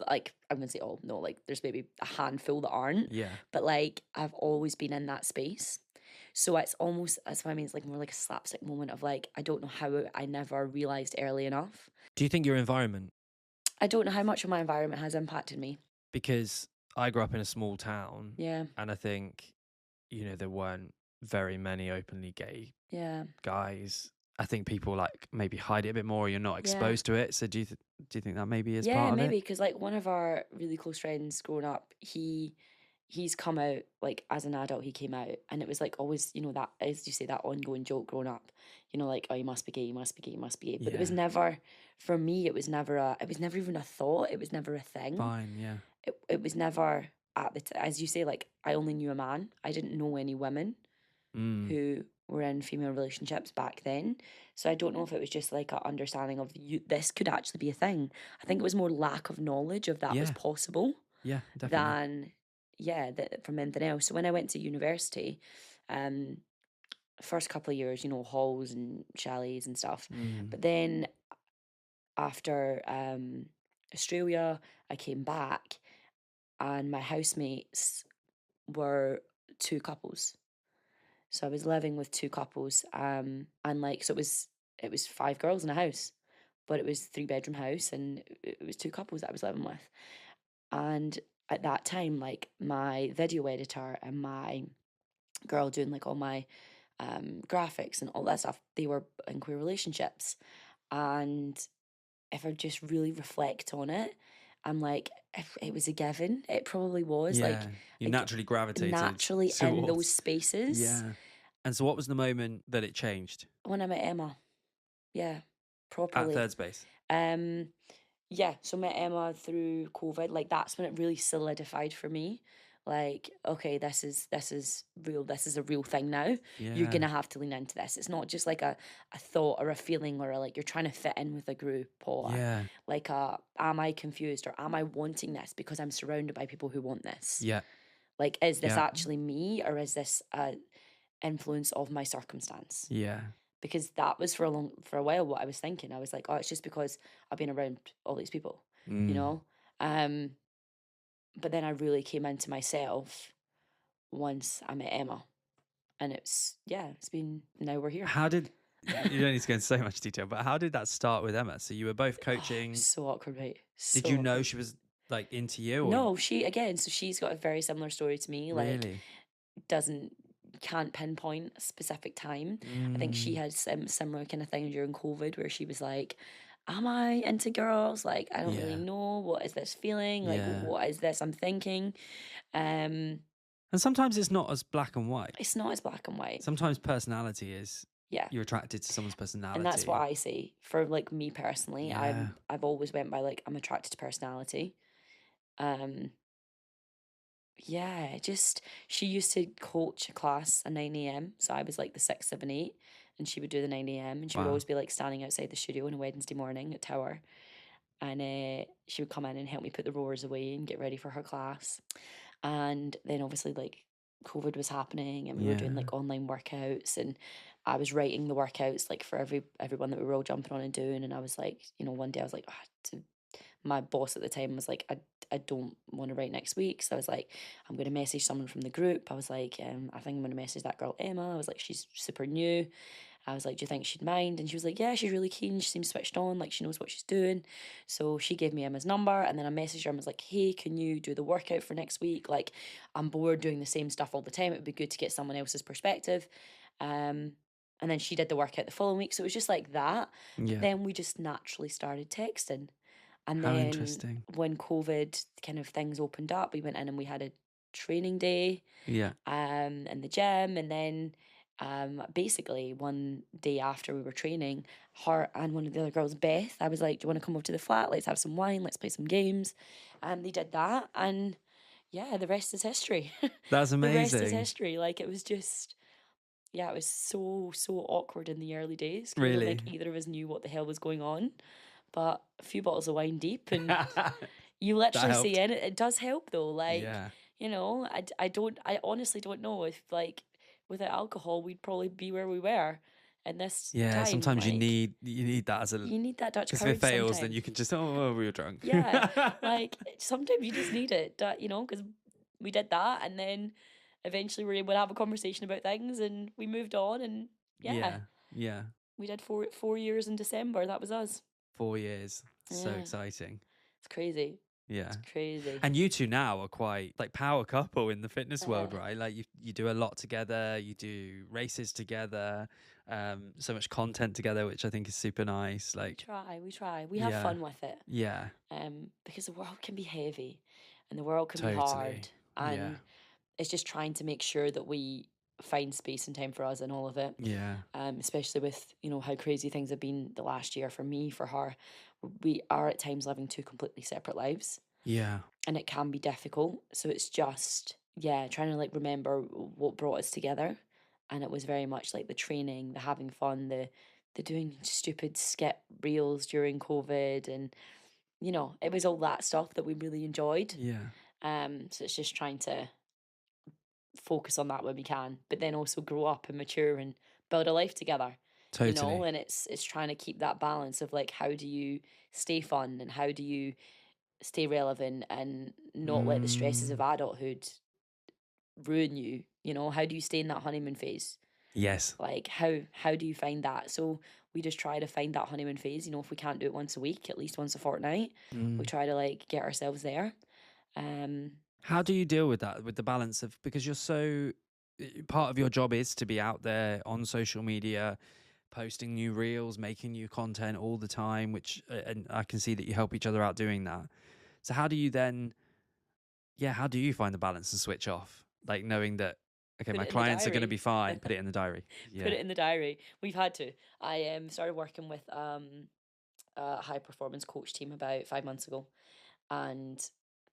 I'm gonna say all, no, like there's maybe a handful that aren't. Yeah. But like I've always been in that space. So it's almost, that's what I mean, it's like more like a slapstick moment of like, I don't know how I never realised early enough. Do you think your environment? I don't know how much of my environment has impacted me. Because I grew up in a small town. Yeah. And I think, there weren't very many openly gay guys. I think people like maybe hide it a bit more, or you're not exposed to it. So do you think that maybe is part of it? Yeah, maybe, because like one of our really close friends growing up, he's come out, like as an adult he came out, and it was like always, that, as you say, that ongoing joke growing up, like, oh, you must be gay, you must be gay, you must be gay. But it was never, for me, it was never even a thought, it was never a thing. Fine, yeah. It was never as you say, like I only knew a man. I didn't know any women who were in female relationships back then. So I don't know if it was just like an understanding of this could actually be a thing. I think it was more lack of knowledge of that was possible. Yeah, definitely. From anything else. So when I went to university, first couple of years, halls and chalets and stuff. But then after Australia, I came back and my housemates were two couples. So I was living with two couples, and like, so it was 5 girls in a house, but it was 3-bedroom house, and it was two couples that I was living with. And at that time, like my video editor and my girl doing like all my graphics and all that stuff, they were in queer relationships. And if I just really reflect on it, I'm like, if it was a given, it probably was. Yeah, like you naturally gravitated naturally towards in those spaces. Yeah. And so what was the moment that it changed? When I met Emma. Yeah, properly. At third space? Yeah, so met Emma through COVID. Like that's when it really solidified for me. Like, okay, this is real. This is a real thing now. Yeah. You're gonna have to lean into this. It's not just like a thought or a feeling or like you're trying to fit in with a group or like am I confused or am I wanting this because I'm surrounded by people who want this? Yeah. Like, is this actually me or is this a influence of my circumstance? Yeah. Because that was for a while what I was thinking. I was like, oh, it's just because I've been around all these people, But then I really came into myself once I met Emma. And it's been, now we're here. How did, you don't need to go into so much detail, but how did that start with Emma? So you were both coaching. So awkward, right? Did you know she was like into you? Or? No, so she's got a very similar story to me. Like, really? Can't pinpoint a specific time. I think she had some similar kind of thing during COVID where she was like, am I into girls? Like, I don't really know. What is this feeling? Like, what is this I'm thinking? And sometimes it's not as black and white. It's not as black and white. Sometimes personality is. Yeah. You're attracted to someone's personality. And that's what I say. For like me personally, I've always went by like, I'm attracted to personality. She used to coach a class at 9 a.m. So I was like the 6, 7, 8, and she would do the 9 a.m. and she would always be like standing outside the studio on a Wednesday morning at Tower. And she would come in and help me put the rowers away and get ready for her class. And then obviously like COVID was happening and we were doing like online workouts and I was writing the workouts like for everyone that we were all jumping on and doing. And I was like, one day I was like, my boss at the time was like, I don't want to write next week. So I was like, I'm going to message someone from the group. I was like, I think I'm going to message that girl, Emma. I was like, she's super new. I was like, do you think she'd mind? And she was like, yeah, she's really keen. She seems switched on, like she knows what she's doing. So she gave me Emma's number, and then I messaged her and was like, hey, can you do the workout for next week? Like, I'm bored doing the same stuff all the time. It would be good to get someone else's perspective. And then she did the workout the following week. So it was just like that. Yeah. Then we just naturally started texting. And How then interesting. when COVID kind of things opened up, we went in and we had a training day Yeah. in the gym. And then basically one day after we were training, her and one of the other girls, Beth, I was like, do you want to come over to the flat? Let's have some wine. Let's play some games. And they did that. And yeah, the rest is history. That's The rest is amazing. history. Like, it was just, yeah, it was so awkward in the early days. 'Cause Really? like either of us knew what the hell was going on. But a few bottles of wine deep, and you literally helped. see it does help though. Like, Yeah. you know, I honestly don't know if, like, without alcohol we'd probably be where we were in this Yeah, time. sometimes you like, need that as a, you need that Dutch because if courage it fails, then sometimes. you can just, oh, we were drunk. Yeah, like sometimes you just need it, you know, because we did that, and then eventually we were able to have a conversation about things, and we moved on, and yeah, Yeah. we did 4 years in December. That was us. 4 years. So Yeah. exciting. It's crazy. Yeah. It's crazy. And you two now are quite like power couple in the fitness world, right? Like you do a lot together, you do races together, so much content together, which I think is super nice. Like We try. We have Yeah. fun with it. yeah, Because the world can be heavy, and the world can be Totally. hard, and Yeah. it's just trying to make sure that we find space and time for us in all of it. yeah, Especially with, you know, how crazy things have been the last year for me, for her. We are at times living two completely separate lives, yeah, and it can be difficult. So it's just, yeah, trying to like remember what brought us together. And it was very much like the training, the having fun, the doing stupid skip reels during COVID, and you know, it was all that stuff that we really enjoyed. yeah. So it's just trying to focus on that when we can, but then also grow up and mature and build a life together. You know, Totally. and it's trying to keep that balance of like, how do you stay fun and how do you stay relevant and not let the stresses of adulthood ruin you? You know, how do you stay in that honeymoon phase? Yes. Like, how do you find that? So we just try to find that honeymoon phase. You know, if we can't do it once a week, at least once a fortnight, we try to like get ourselves there. How do you deal with that, with the balance of, because you're so, part of your job is to be out there on social media, posting new reels, making new content all the time, which, and I can see that you help each other out doing that. So how do you then, how do you find the balance and switch off? Like knowing that, okay, Put my it in the clients are going to diary. be fine, put it in the diary. Put it in the diary. We've had to. I started working with a high performance coach team about 5 months ago, and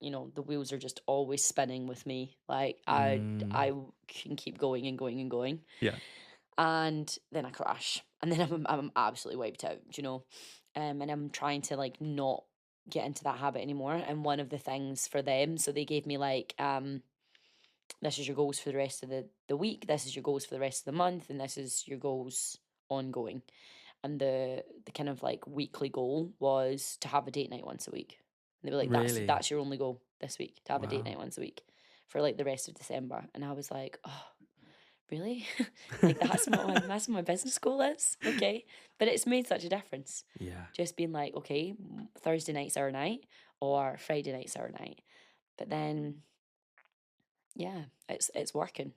you know, the wheels are just always spinning with me. Like I can keep going and going and going, Yeah. and then I crash, and then I'm absolutely wiped out. Do you know? And I'm trying to like not get into that habit anymore. And one of the things for them, so they gave me like this is your goals for the rest of the week, this is your goals for the rest of the month, and this is your goals ongoing. And the kind of like weekly goal was to have a date night once a week. And they were like, Really? that's your only goal this week, to have a date Wow. night once a week for like the rest of December. And I was like, oh, really? Like that's what my business goal is? Okay. But it's made such a difference. Yeah. Just being like, okay, Thursday night's our night, or Friday night's our night. But then yeah, it's working.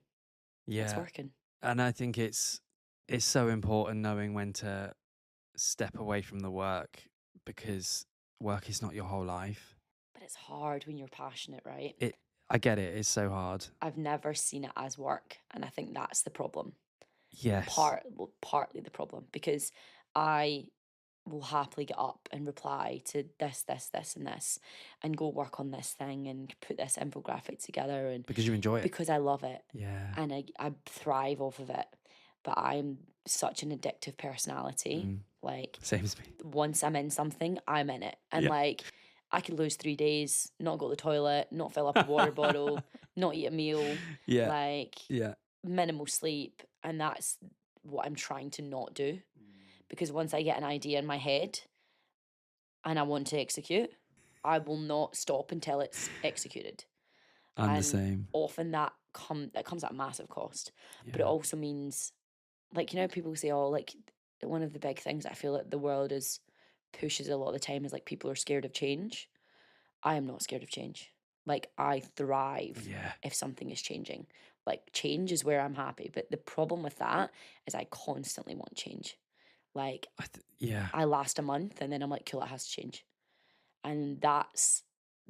It's Yeah. working. And I think it's so important knowing when to step away from the work, because work is not your whole life. But it's hard when you're passionate, right? I get it. It's so hard. I've never seen it as work, and I think that's the problem. Yes. Partly the problem, because I will happily get up and reply to this, and this, and go work on this thing and put this infographic together, and Because you enjoy it. because I love it. Yeah. And I thrive off of it. But I'm such an addictive personality. Like, Same as me. once I'm in something, I'm in it. And Yeah. like, I could lose 3 days, not go to the toilet, not fill up a water bottle, not eat a meal, Yeah. like Yeah. minimal sleep. And that's what I'm trying to not do. Because once I get an idea in my head and I want to execute, I will not stop until it's executed. I'm the And same. often that comes at a massive cost. But it Yeah. also means like, you know, people say, oh, like, one of the big things I feel like the world is pushes a lot of the time is like people are scared of change. I am not scared of change. Like, I thrive Yeah. if something is changing. Like, change is where I'm happy. But the problem with that is I constantly want change. Like, Yeah. I last a month and then I'm like, cool, it has to change. And that's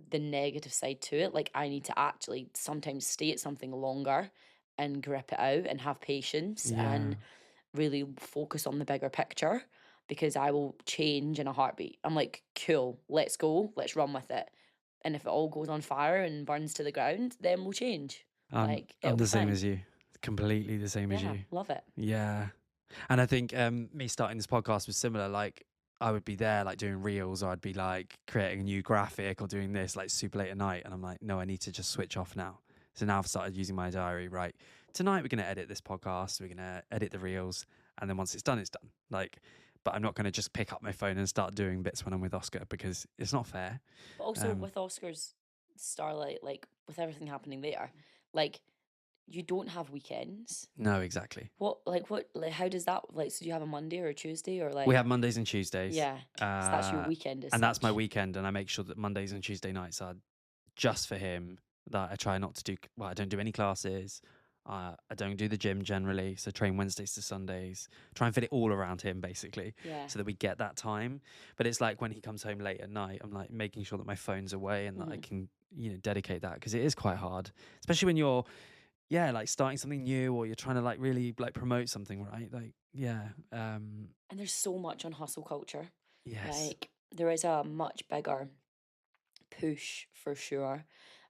the negative side to it. Like, I need to actually sometimes stay at something longer and grip it out and have patience Yeah. and really focus on the bigger picture, because I will change in a heartbeat. I'm like, cool, let's go, let's run with it. And if it all goes on fire and burns to the ground, then we'll change. Like, I'm it'll the be same fine. as you. Completely the same as Yeah, you. love it. Yeah. And I think me starting this podcast was similar. Like, I would be there like doing reels, or I'd be like creating a new graphic or doing this like super late at night. And I'm like, no, I need to just switch off now. So now I've started using my diary. Right, tonight we're going to edit this podcast. We're going to edit the reels. And then once it's done, it's done. Like, but I'm not going to just pick up my phone and start doing bits when I'm with Oscar, because it's not fair. But also with Oscar's Starlight, like with everything happening there, like you don't have weekends. No, exactly. What, like, how does that, like, so do you have a Monday or a Tuesday or like? We have Mondays and Tuesdays. Yeah, so that's your weekend, and that's my such. weekend. And I make sure that Mondays and Tuesday nights are just for him. That I try not to do. Well, I don't do any classes. I don't do the gym generally. So train Wednesdays to Sundays. Try and fit it all around him, basically, Yeah. so that we get that time. But it's like when he comes home late at night, I'm like making sure that my phone's away and that I can, dedicate that, because it is quite hard, especially when you're, like starting something new, or you're trying to like really like promote something, right? Like, yeah. And there's so much on hustle culture. Yes. Like, there is a much bigger push for sure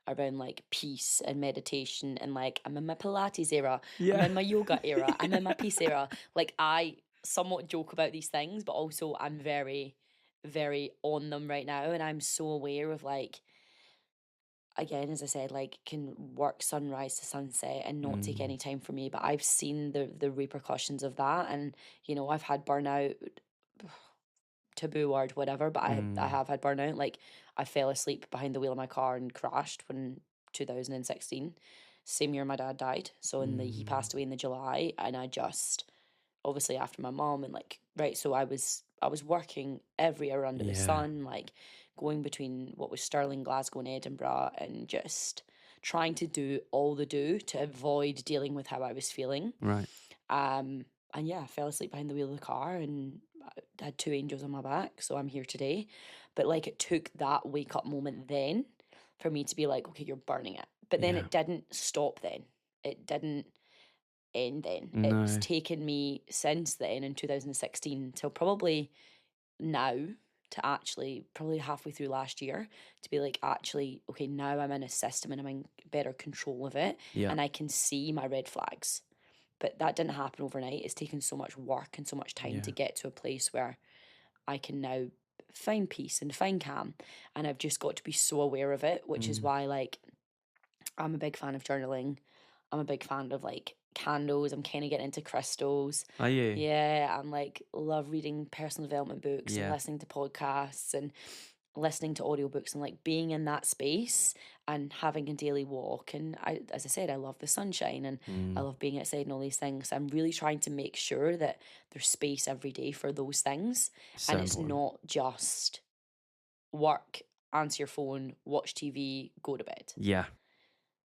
around like peace and meditation, and like, I'm in my Pilates era, I'm in my yoga era, I'm in my peace era. Like, I somewhat joke about these things, but also I'm very, very on them right now. And I'm so aware of, like, again, as I said, like, can work sunrise to sunset and not take any time for me. But I've seen the repercussions of that. And, you know, I've had burnout, taboo word, whatever, but I have had burnout. Like, I fell asleep behind the wheel of my car and crashed when 2016, same year my dad died. So he passed away in the July, and I just, obviously after my mom, and like, right, so I was working every hour under the sun, like going between what was Stirling, Glasgow and Edinburgh, and just trying to do all the to avoid dealing with how I was feeling. Right. And yeah, I fell asleep behind the wheel of the car and I had 2 angels on my back, so I'm here today. But like, it took that wake up moment then for me to be like, okay, you're burning it. But then it didn't stop then. It didn't end then. No. It's taken me since then in 2016 till probably now, to actually probably halfway through last year, to be like, actually, okay, now I'm in a system and I'm in better control of it, and I can see my red flags. But that didn't happen overnight. It's taken so much work and so much time to get to a place where I can now find peace and find calm. And I've just got to be so aware of it, which is why, like, I'm a big fan of journaling. I'm a big fan of like candles. I'm kind of getting into crystals. Are you? Yeah, I'm like, love reading personal development books and listening to podcasts and listening to audiobooks and like being in that space and having a daily walk. And I, as I said, I love the sunshine and I love being outside and all these things. I'm really trying to make sure that there's space every day for those things. So and it's important. not just work, answer your phone, watch TV, go to bed. Yeah.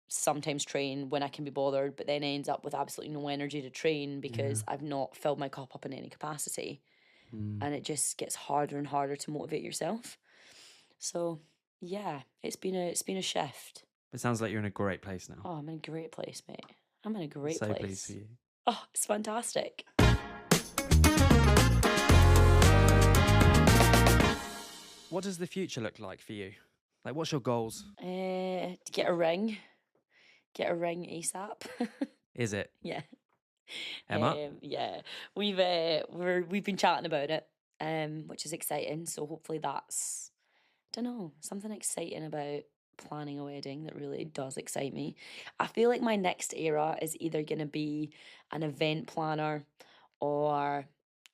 Sometimes train when I can be bothered, but then ends up with absolutely no energy to train because I've not filled my cup up in any capacity. And it just gets harder and harder to motivate yourself. So yeah, it's been a shift. It sounds like you're in a great place now. Oh, I'm in a great place, mate. I'm in a great So place. pleased for you. Oh, it's fantastic. What does the future look like for you? Like, what's your goals? To get a ring. Get a ring ASAP. Is it? Yeah. Emma? Yeah. We've been chatting about it, which is exciting. So hopefully that's, I don't know, something exciting about planning a wedding that really does excite me. I feel like my next era is either gonna be an event planner, or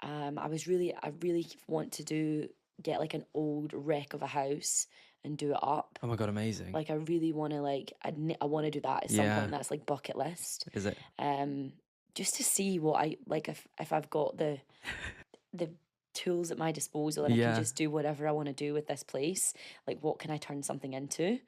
I really want to get like an old wreck of a house and do it up. Oh my God, amazing. Like, I really want to, like, I want to do that at some point. That's like bucket list. Is it? just to see what I like, if I've got the tools at my disposal and I can Yeah. just do whatever I want to do with this place. Like, what can I turn something into?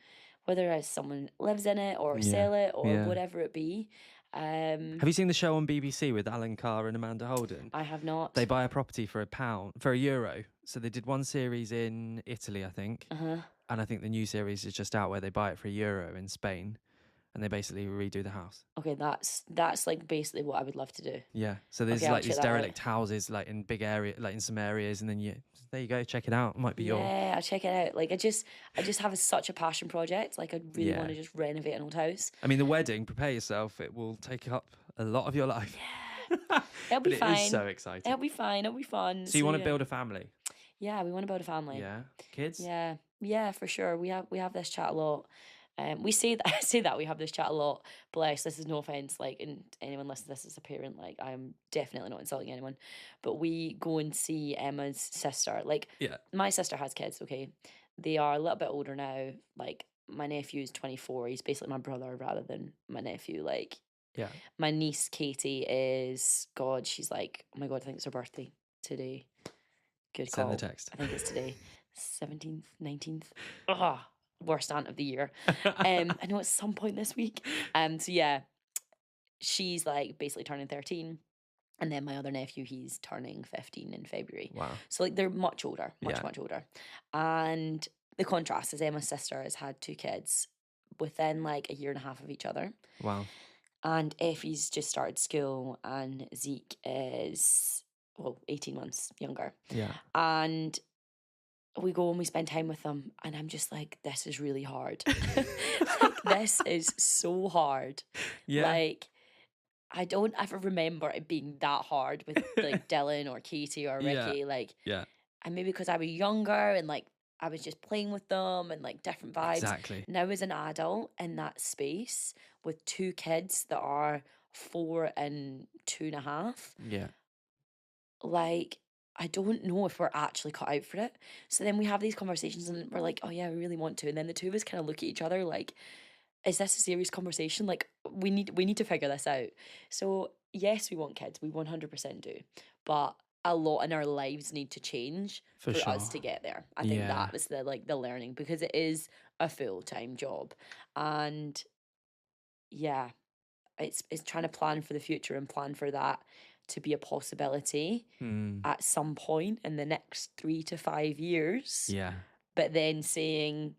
Whether as someone lives in it or Yeah. sell it or Yeah. whatever it be. Have you seen the show on BBC with Alan Carr and Amanda Holden? I have not. They buy a property for €1. So they did one series in Italy, I think. Uh-huh. And I think the new series is just out where they buy it for €1 in Spain. And they basically redo the house. Okay, that's like basically what I would love to do. Yeah. So there's Okay, I'll like these check that out. derelict houses like in big area, like in some areas, and then there you go, check it out. It might be your Yeah, I'll check it out. Like, I just have such a passion project. Like, I really Yeah. want to just renovate an old house. I mean, the wedding, prepare yourself, it will take up a lot of your life. It'll be But fine. it is so exciting. It'll be fine. It'll be fun. So you want to yeah. build a family? Yeah, we want to build a family. Yeah. Kids? Yeah, for sure. We have this chat a lot. We say that I say that we have this chat a lot. Bless, this is no offense. Like, and anyone listening to this as a parent, like, I'm definitely not insulting anyone. But we go and see Emma's sister. Like, Yeah. my sister has kids. Okay, they are a little bit older now. Like, my nephew's 24. He's basically my brother rather than my nephew. Like, Yeah. my niece Katie is God. She's like, oh my God, I think it's her birthday today. Good Send call. the text. I think it's today, 17th, 19th. Ah, worst aunt of the year. I know it's some point this week. So yeah, she's like basically turning 13. And then my other nephew, he's turning 15 in February. Wow. So like they're much older, much Yeah. older. And the contrast is Emma's sister has had 2 kids within like a year and a half of each other. Wow. And Effie's just started school and Zeke is, well, 18 months younger. Yeah. And we go and we spend time with them and I'm just like, this is really hard. Like, this is so hard. Yeah. Like, I don't ever remember it being that hard with like Dylan or Katie or Yeah. Ricky. Like, Yeah. and maybe because I was younger and like I was just playing with them and like different vibes. Exactly. Now as an adult in that space with 2 kids that are 4 and 2.5, Yeah. like, I don't know if we're actually cut out for it. So then we have these conversations and we're like, oh yeah, we really want to. And then the two of us kind of look at each other like, is this a serious conversation? Like, we need to figure this out. So yes, we want kids. We 100% do. But a lot in our lives need to change For for us sure. to get there. I think Yeah. that was the learning, because it is a full-time job. And yeah, it's trying to plan for the future and plan for that to be a possibility at some point in the next 3 to 5 years. Yeah. But then saying,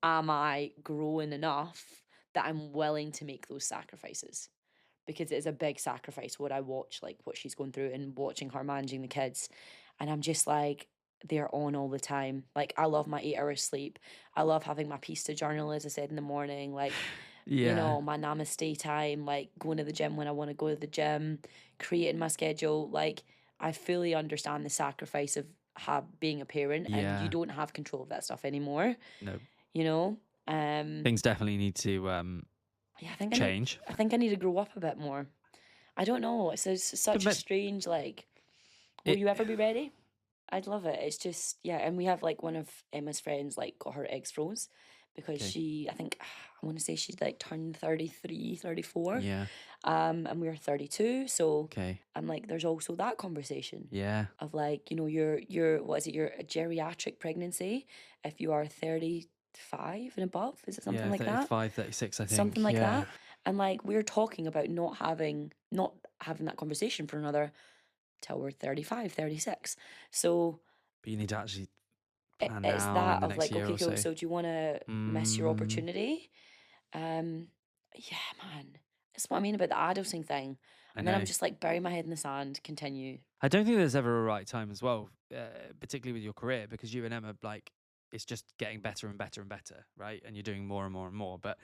am I growing enough that I'm willing to make those sacrifices? Because it is a big sacrifice what I watch, like what she's going through and watching her managing the kids. And I'm just like, they're on all the time. Like, I love my 8 hours sleep. I love having my piece to journal, as I said, in the morning. Like, Yeah. you know, my namaste time, like going to the gym when I want to go to the gym, creating my schedule. Like, I fully understand the sacrifice of being a parent, and Yeah. you don't have control of that stuff anymore. No. You know, Things definitely need to yeah, I think change. I think I need to grow up a bit more. I don't know. It's such a But- strange, like, will you ever be ready? I'd love it. It's just, yeah. And we have like one of Emma's friends like got her eggs froze because Okay. I think, I want to say she's like turned 33, 34. Yeah. And we're 32. So Okay. I'm like, there's also that conversation Yeah. of like, you know, you're what is it? You're a geriatric pregnancy if you are 35 and above. Is it something Yeah. like that? 35, 36, I think. Something like yeah. that. And like, we're talking about not having that conversation for another till we're 35, 36. So But you need to actually it's plan now in that the of next like, year okay, or cool, so. so do you want to miss your Mm. opportunity? Yeah, man. That's what I mean about the adulting thing. I And then I'm know. just like, bury my head in the sand, continue. I don't think there's ever a right time as well, particularly with your career, because you and Emma, like, it's just getting better and better and better, right? And you're doing more and more and more. But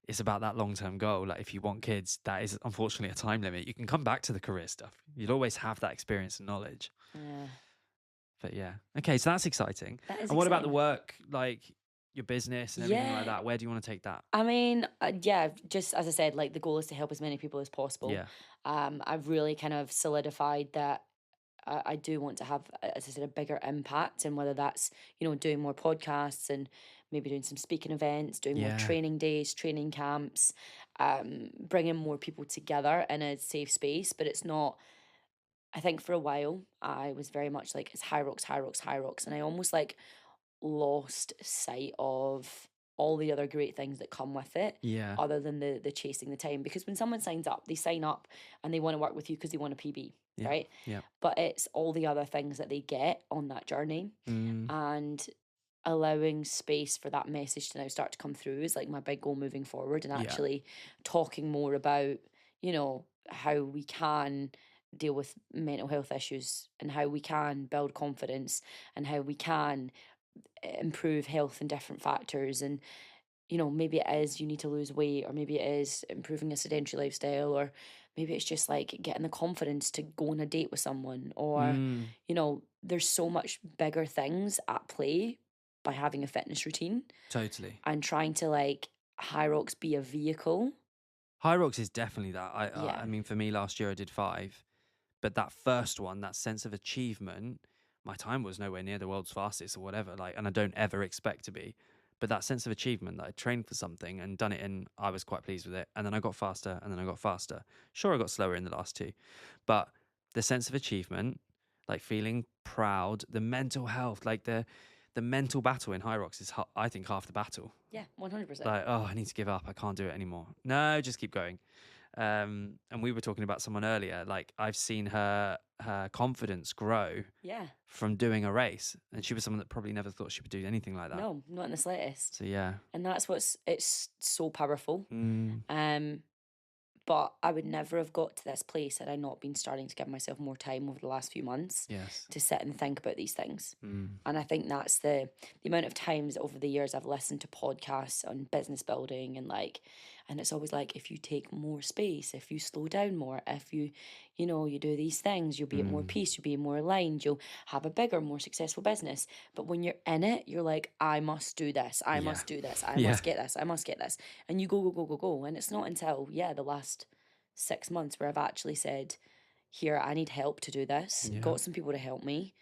it's about that long-term goal. Like, if you want kids, that is unfortunately a time limit. You can come back to the career stuff. You'll always have that experience and knowledge. Yeah. But yeah. Okay, so that's exciting. That is And what about the exciting. work, like your business and everything Yeah. like that? Where do you want to take that? I mean, yeah, just as I said, like, the goal is to help as many people as possible. Yeah. I've really kind of solidified that I do want to have, as I said, a bigger impact, and whether that's, you know, doing more podcasts and maybe doing some speaking events, doing more Yeah. training days, training camps, bringing more people together in a safe space. But it's not, I think for a while, I was very much like, it's HYROX, HYROX, HYROX. And I almost like lost sight of all the other great things that come with it, Yeah. other than the chasing the time. Because when someone signs up, they sign up and they want to work with you because they want a PB, Yeah. right? Yeah. But it's all the other things that they get on that journey. Mm. And allowing space for that message to now start to come through is like my big goal moving forward, and Yeah. actually talking more about, you know, how we can deal with mental health issues and how we can build confidence and how we can improve health and different factors. And you know, maybe it is you need to lose weight, or maybe it is improving a sedentary lifestyle, or maybe it's just like getting the confidence to go on a date with someone, or Mm. you know, there's so much bigger things at play by having a fitness routine Totally. and trying to like HYROX be a vehicle. HYROX is definitely that. Yeah. I mean, for me last year I did 5, but that first one, that sense of achievement, my time was nowhere near the world's fastest or whatever. Like, and I don't ever expect to be. But that sense of achievement that I trained for something and done it in, I was quite pleased with it. And then I got faster, and then I got faster. Sure, I got slower in the last 2, but the sense of achievement, like feeling proud, the mental health, like the mental battle in HYROX is, I think, half the battle. Yeah, 100%. Like, oh, I need to give up. I can't do it anymore. No, just keep going. And we were talking about someone earlier. Like, I've seen her confidence grow Yeah. from doing a race, and she was someone that probably never thought she would do anything like that. No, not in the slightest. So yeah. And that's it's so powerful. Mm. But I would never have got to this place had I not been starting to give myself more time over the last few months Yes. to sit and think about these things. Mm. And I think that's the amount of times over the years I've listened to podcasts on business building and it's always like, if you take more space, if you slow down more, if you know, you do these things, you'll be at more peace, you'll be more aligned, you'll have a bigger, more successful business. But when you're in it, you're like, I must do this, I must do this, I must get this, I must get this. And you go. And it's not until, the last 6 months where I've actually said, here, I need help to do this, got some people to help me,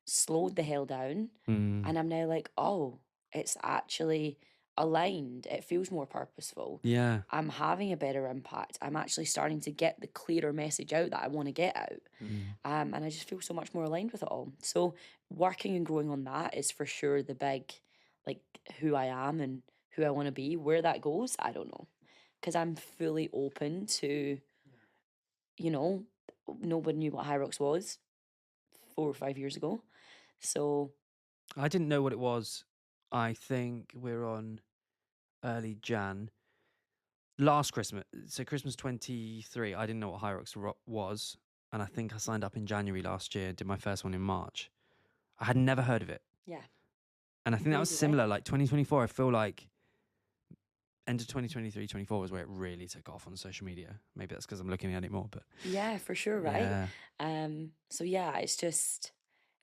slowed the hell down, and I'm now like, oh, it's actually aligned. It feels more purposeful. Yeah. I'm having a better impact. I'm actually starting to get the clearer message out that I want to get out. And I just feel so much more aligned with it all. So working and growing on that is for sure the big, like, who I am and who I want to be. Where that goes, I don't know. Because I'm fully open to, you know, nobody knew what HYROX was 4 or 5 years ago. So I didn't know what it was. I think we're on early Jan. Last Christmas, so Christmas 23, I didn't know what HYROX was. And I think I signed up in January last year, did my first one in March. I had never heard of it. yeah. And I think that was Crazy, right? similar. Like 2024, I feel like end of 2023, 24 was where it really took off on social media. Maybe that's because I'm looking at it more, but Yeah, for sure, right? yeah. So yeah, it's just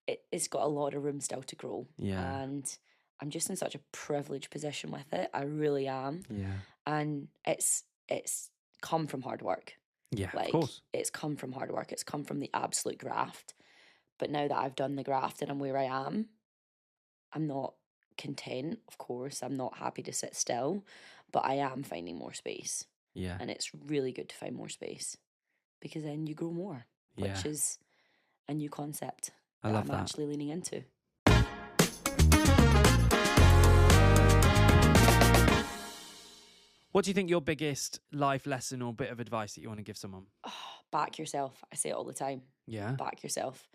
it's got a lot of room still to grow. Yeah. And I'm just in such a privileged position with it. I really am. Yeah. And it's come from hard work. Yeah, Like, of course. it's come from hard work. It's come from the absolute graft. But now that I've done the graft and I'm where I am, I'm not content, of course. I'm not happy to sit still, but I am finding more space. Yeah. And it's really good to find more space because then you grow more, Yeah. which is a new concept I that love I'm that. actually leaning into. What do you think your biggest life lesson or bit of advice that you want to give someone? Back yourself. I say it all the time. Yeah. Back yourself.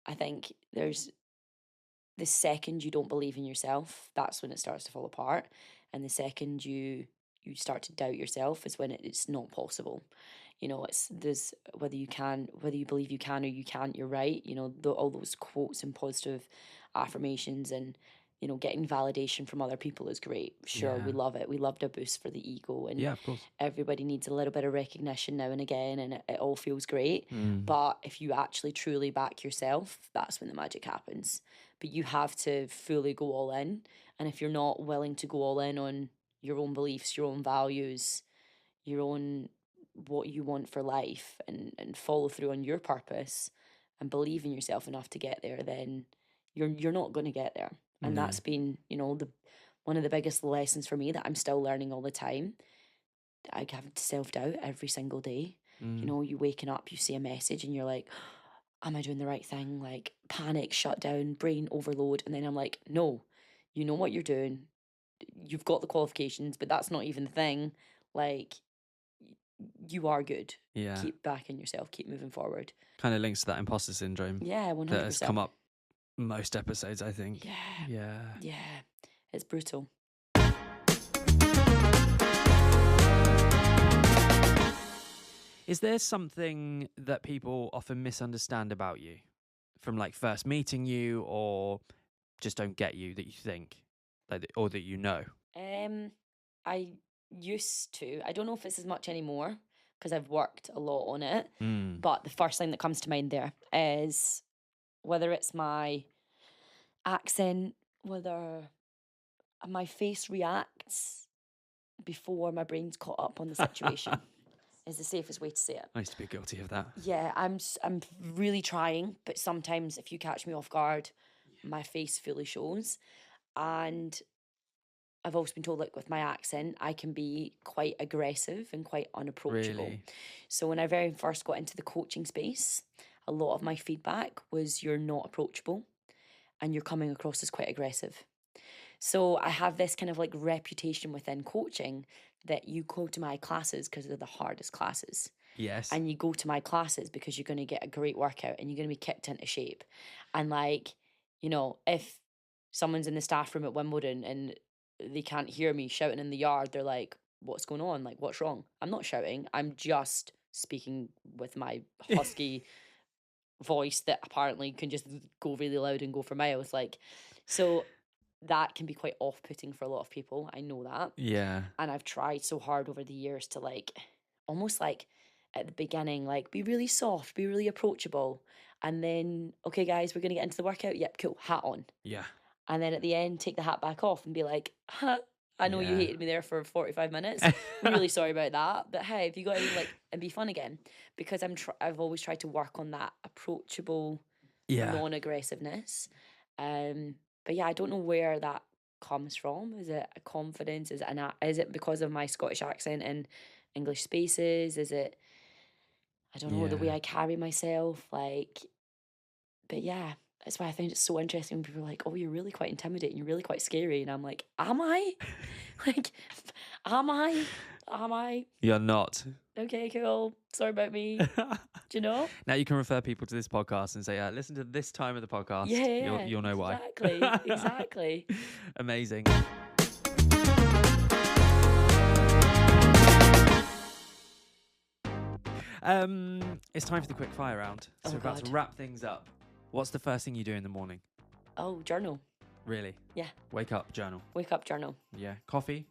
I think there's the second you don't believe in yourself, that's when it starts to fall apart. And the second you start to doubt yourself is when it's not possible. You know, there's whether you believe you can or you can't, you're right. You know, all those quotes and positive affirmations and, you know, getting validation from other people is great. Sure, we Yeah. love it. We loved a boost for the ego, and Yeah, of course. everybody needs a little bit of recognition now and again, and it all feels great. Mm. But if you actually truly back yourself, that's when the magic happens. But you have to fully go all in. And if you're not willing to go all in on your own beliefs, your own values, your own what you want for life, and follow through on your purpose and believe in yourself enough to get there, then you're not going to get there. And No. that's been, you know, one of the biggest lessons for me that I'm still learning all the time. I have self-doubt every single day. You know, you waking up, you see a message and you're like, am I doing the right thing? Like panic, shut down, brain overload. And then I'm like, no, you know what you're doing. You've got the qualifications, but that's not even the thing. Like, you are good. Yeah. Keep backing yourself. Keep moving forward. Kind of links to that imposter syndrome. Yeah, 100%. That has come up most episodes, I think. Yeah. It's brutal. Is there something that people often misunderstand about you from like first meeting you, or just don't get you, that you think, like, or that you know? I used to. I don't know if it's as much anymore because I've worked a lot on it. But the first thing that comes to mind there is whether it's my accent, whether my face reacts before my brain's caught up on the situation. Is the safest way to say it. I used to be guilty of that. Yeah, I'm really trying, but sometimes if you catch me off guard, my face fully shows. And I've also been told, like, with my accent, I can be quite aggressive and quite unapproachable. Really? So when I very first got into the coaching space, a lot of my feedback was you're not approachable and you're coming across as quite aggressive. So I have this kind of like reputation within coaching that you go to my classes because they're the hardest classes. Yes. And you go to my classes because you're going to get a great workout and you're going to be kicked into shape. And like, you know, if someone's in the staff room at Wimbledon and they can't hear me shouting in the yard, they're like, what's going on? Like, what's wrong? I'm not shouting. I'm just speaking with my husky voice that apparently can just go really loud and go for miles. Like, so that can be quite off-putting for a lot of people. I know that. Yeah. And I've tried so hard over the years to like, almost like at the beginning, like be really soft, be really approachable. And then, okay guys, we're going to get into the workout. Yep, cool, hat on. Yeah. And then at the end, take the hat back off and be like, I know you hated me there for 45 minutes. I'm really sorry about that. But hey, if you got to like, and be fun again. Because I've always tried to work on that approachable, non-aggressiveness. But yeah, I don't know where that comes from. Is it a confidence? Is it because of my Scottish accent in English spaces? Is it, I don't know, the way I carry myself? Like, but yeah, that's why I think it's so interesting when people are like, oh, you're really quite intimidating, you're really quite scary. And I'm like, am I? Like, am I? You're not. Okay, cool. Sorry about me. Do you know? Now you can refer people to this podcast and say, listen to this time of the podcast. Yeah, You'll know why. Exactly. Amazing. It's time for the quick fire round. So we're about to wrap things up. What's the first thing you do in the morning? Oh, journal. Really? Yeah. Wake up, journal. Wake up, journal. Yeah. Coffee?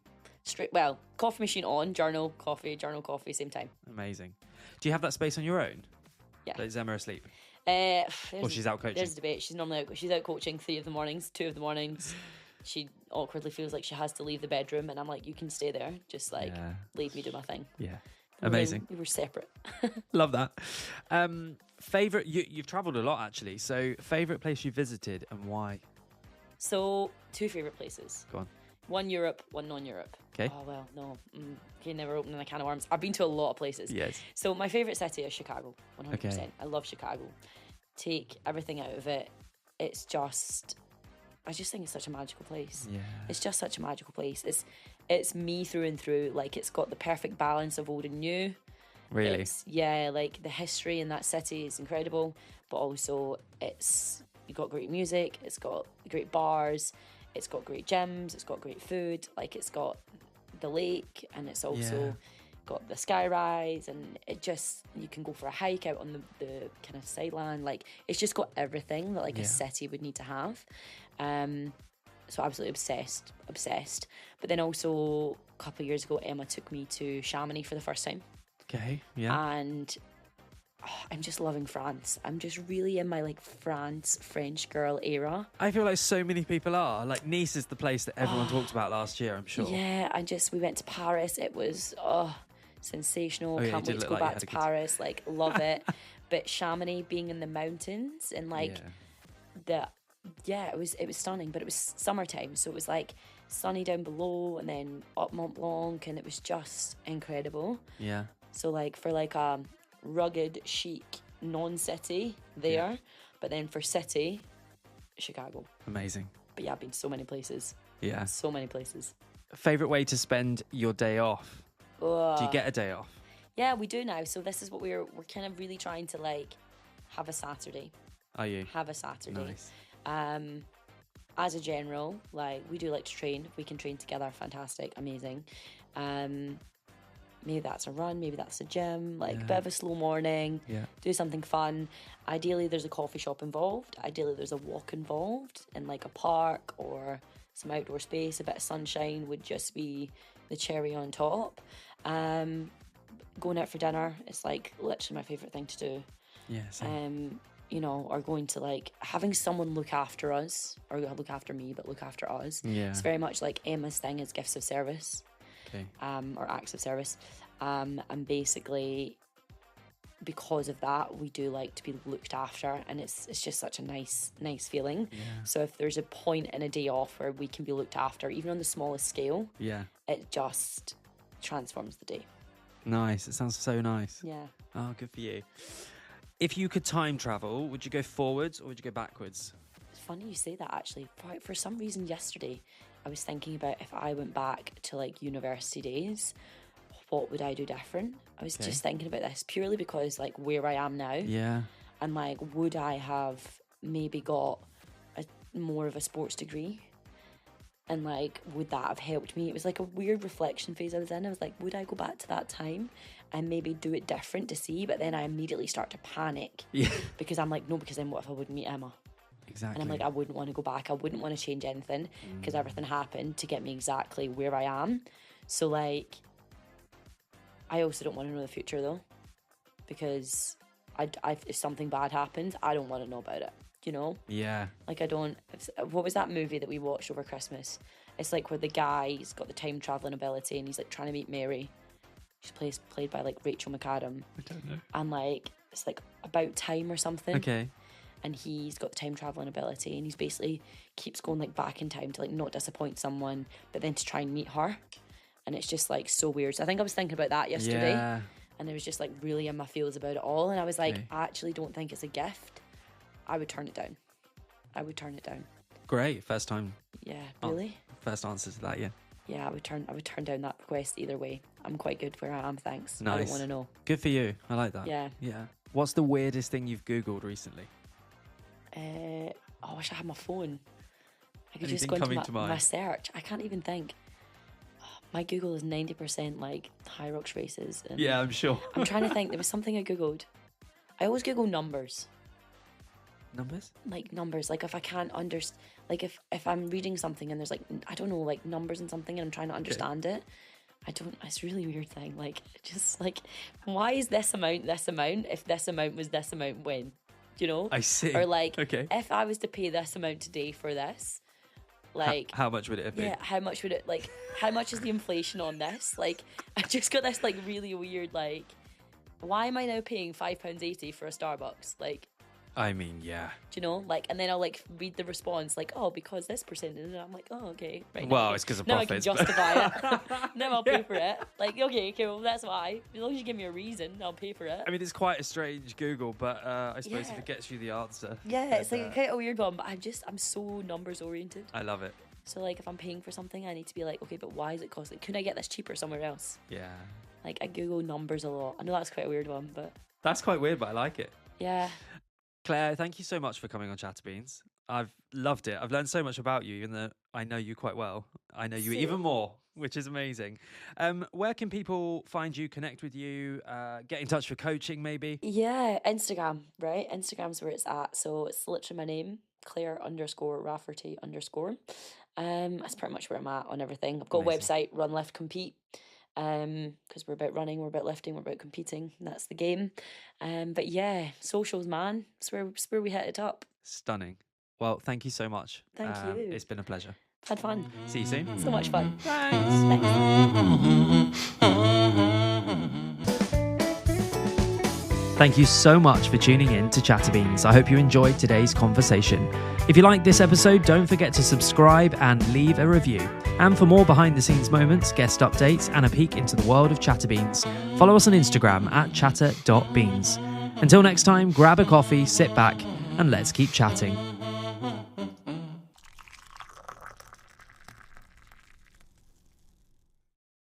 Coffee machine on, journal, coffee, same time. Amazing. Do you have that space on your own? Yeah. Is Emma asleep? Or she's out coaching? There's a debate. She's normally she's out coaching 3 of the mornings, 2 of the mornings. She awkwardly feels like she has to leave the bedroom, and I'm like, you can stay there. Just like leave me do my thing. Yeah. Amazing. We were separate. Love that. Favorite? You've travelled a lot actually. So favorite place you visited and why? So 2 favorite places. Go on. 1 Europe, 1 non-Europe. Okay. Oh, well, no. Okay, never opening a can of worms. I've been to a lot of places. Yes. So my favourite city is Chicago, 100%. Okay. I love Chicago. Take everything out of it. It's just, I just think it's such a magical place. Yeah. It's just such a magical place. It's me through and through. Like, it's got the perfect balance of old and new. Really? Like the history in that city is incredible, but also you've got great music, it's got great bars, it's got great gyms, it's got great food, like it's got the lake, and it's also got the sky rise, and you can go for a hike out on the kind of sideline. Like, it's just got everything that like a city would need to have. So absolutely obsessed. But then also a couple of years ago, Emma took me to Chamonix for the first time. Okay, yeah. And I'm just loving France. I'm just really in my like French girl era. I feel like so many people are. Like, Nice is the place that everyone talked about last year, I'm sure. Yeah, we went to Paris. It was sensational. Can't wait to go back to Paris. Like, love it. But Chamonix, being in the mountains and like yeah, it was stunning, but it was summertime, so it was like sunny down below and then up Mont Blanc, and it was just incredible. Yeah. So like for like a rugged, chic, non-city there, but then for city, Chicago. Amazing. But yeah, I've been to so many places. Yeah. So many places. Favorite way to spend your day off? Do you get a day off? Yeah, we do now. So this is what we're kind of really trying to like have a Saturday. Are you? Have a Saturday. Nice. As a general, like we do like to train. If we can train together, fantastic, amazing. Maybe that's a run, maybe that's a gym, like a bit of a slow morning, do something fun. Ideally, there's a coffee shop involved. Ideally, there's a walk involved in like a park or some outdoor space. A bit of sunshine would just be the cherry on top. Going out for dinner is like literally my favourite thing to do. Yeah, same. You know, or going to like having someone look after us, or look after me, but look after us. Yeah. It's very much like Emma's thing is gifts of service. Okay. Or acts of service. And basically, because of that, we do like to be looked after, and it's just such a nice feeling. Yeah. So if there's a point in a day off where we can be looked after, even on the smallest scale, it just transforms the day. Nice. It sounds so nice. Yeah. Oh, good for you. If you could time travel, would you go forwards or would you go backwards? It's funny you say that, actually. For some reason yesterday, I was thinking about if I went back to like university days, what would I do different? I was just thinking about this purely because like where I am now. Yeah. And like, would I have maybe got more of a sports degree? And like, would that have helped me? It was like a weird reflection phase I was in. I was like, would I go back to that time and maybe do it different to see? But then I immediately start to panic. Yeah. Because I'm like, no, because then what if I wouldn't meet Emma? Exactly. And I'm like, I wouldn't want to go back. I wouldn't want to change anything because everything happened to get me exactly where I am. So like, I also don't want to know the future though, because if something bad happens, I don't want to know about it. You know? Yeah. Like I don't. What was that movie that we watched over Christmas? It's like where the guy's got the time traveling ability and he's like trying to meet Mary. She's played by like Rachel McAdam. I don't know. And like it's like About Time or something. Okay. And he's got the time traveling ability, and he's basically keeps going like back in time to like not disappoint someone, but then to try and meet her. And it's just like so weird. So I think I was thinking about that yesterday. Yeah. And I was just like really in my feels about it all. And I was like, I actually don't think it's a gift. I would turn it down. I would turn it down. Great. First time. Yeah, really? First answer to that, yeah. Yeah, I would turn down that request either way. I'm quite good where I am, thanks. Nice. I don't want to know. Good for you. I like that. Yeah. Yeah. What's the weirdest thing you've Googled recently? I wish I had my phone. I could Anything just go coming into my search. I can't even think. My Google is 90% like HYROX races. And yeah, I'm sure. I'm trying to think. There was something I Googled. I always Google numbers. Numbers? Like numbers. Like if I can't understand, like if I'm reading something and there's like, I don't know, like numbers and something and I'm trying to understand it. It's a really weird thing. Like, just like, why is this amount this amount if this amount was this amount when? Do you know? I see. Or like, if I was to pay this amount today for this, like... How much would it have been? Yeah, how much would it, like, how much is the inflation on this? Like, I just got this, like, really weird, like, why am I now paying £5.80 for a Starbucks? Like... I mean, yeah. Do you know? Like, and then I'll, like, read the response, like, oh, because this percentage, and I'm like, oh, okay. Right, well, it's because of profits. Now I can justify it. Now I'll pay for it. Like, okay, cool, that's why. As long as you give me a reason, I'll pay for it. I mean, it's quite a strange Google, but I suppose if it gets you the answer. Yeah, it's like quite a weird one, but I'm so numbers oriented. I love it. So, like, if I'm paying for something, I need to be like, okay, but why is it costing? Couldn't I get this cheaper somewhere else? Yeah. Like, I Google numbers a lot. I know that's quite a weird one, but... That's quite weird, but I like it. Yeah. Claire, thank you so much for coming on ChatterBeans. I've loved it. I've learned so much about you, even though I know you quite well. I know you even more, which is amazing. Where can people find you, connect with you, get in touch for coaching maybe? Yeah, Instagram, right? Instagram's where it's at. So it's literally my name, Clare_Rafferty_. That's pretty much where I'm at on everything. I've got a website, Run, Lift, Compete. Because we're about running, we're about lifting, we're about competing. That's the game. But yeah, socials, man. It's where we hit it up. Stunning. Well, thank you so much. Thank you. It's been a pleasure. Had fun. See you soon. So much fun. Thanks. Thank you so much for tuning in to ChatterBeans. I hope you enjoyed today's conversation. If you liked this episode, don't forget to subscribe and leave a review. And for more behind-the-scenes moments, guest updates, and a peek into the world of ChatterBeans, follow us on Instagram at chatter.beans. Until next time, grab a coffee, sit back, and let's keep chatting.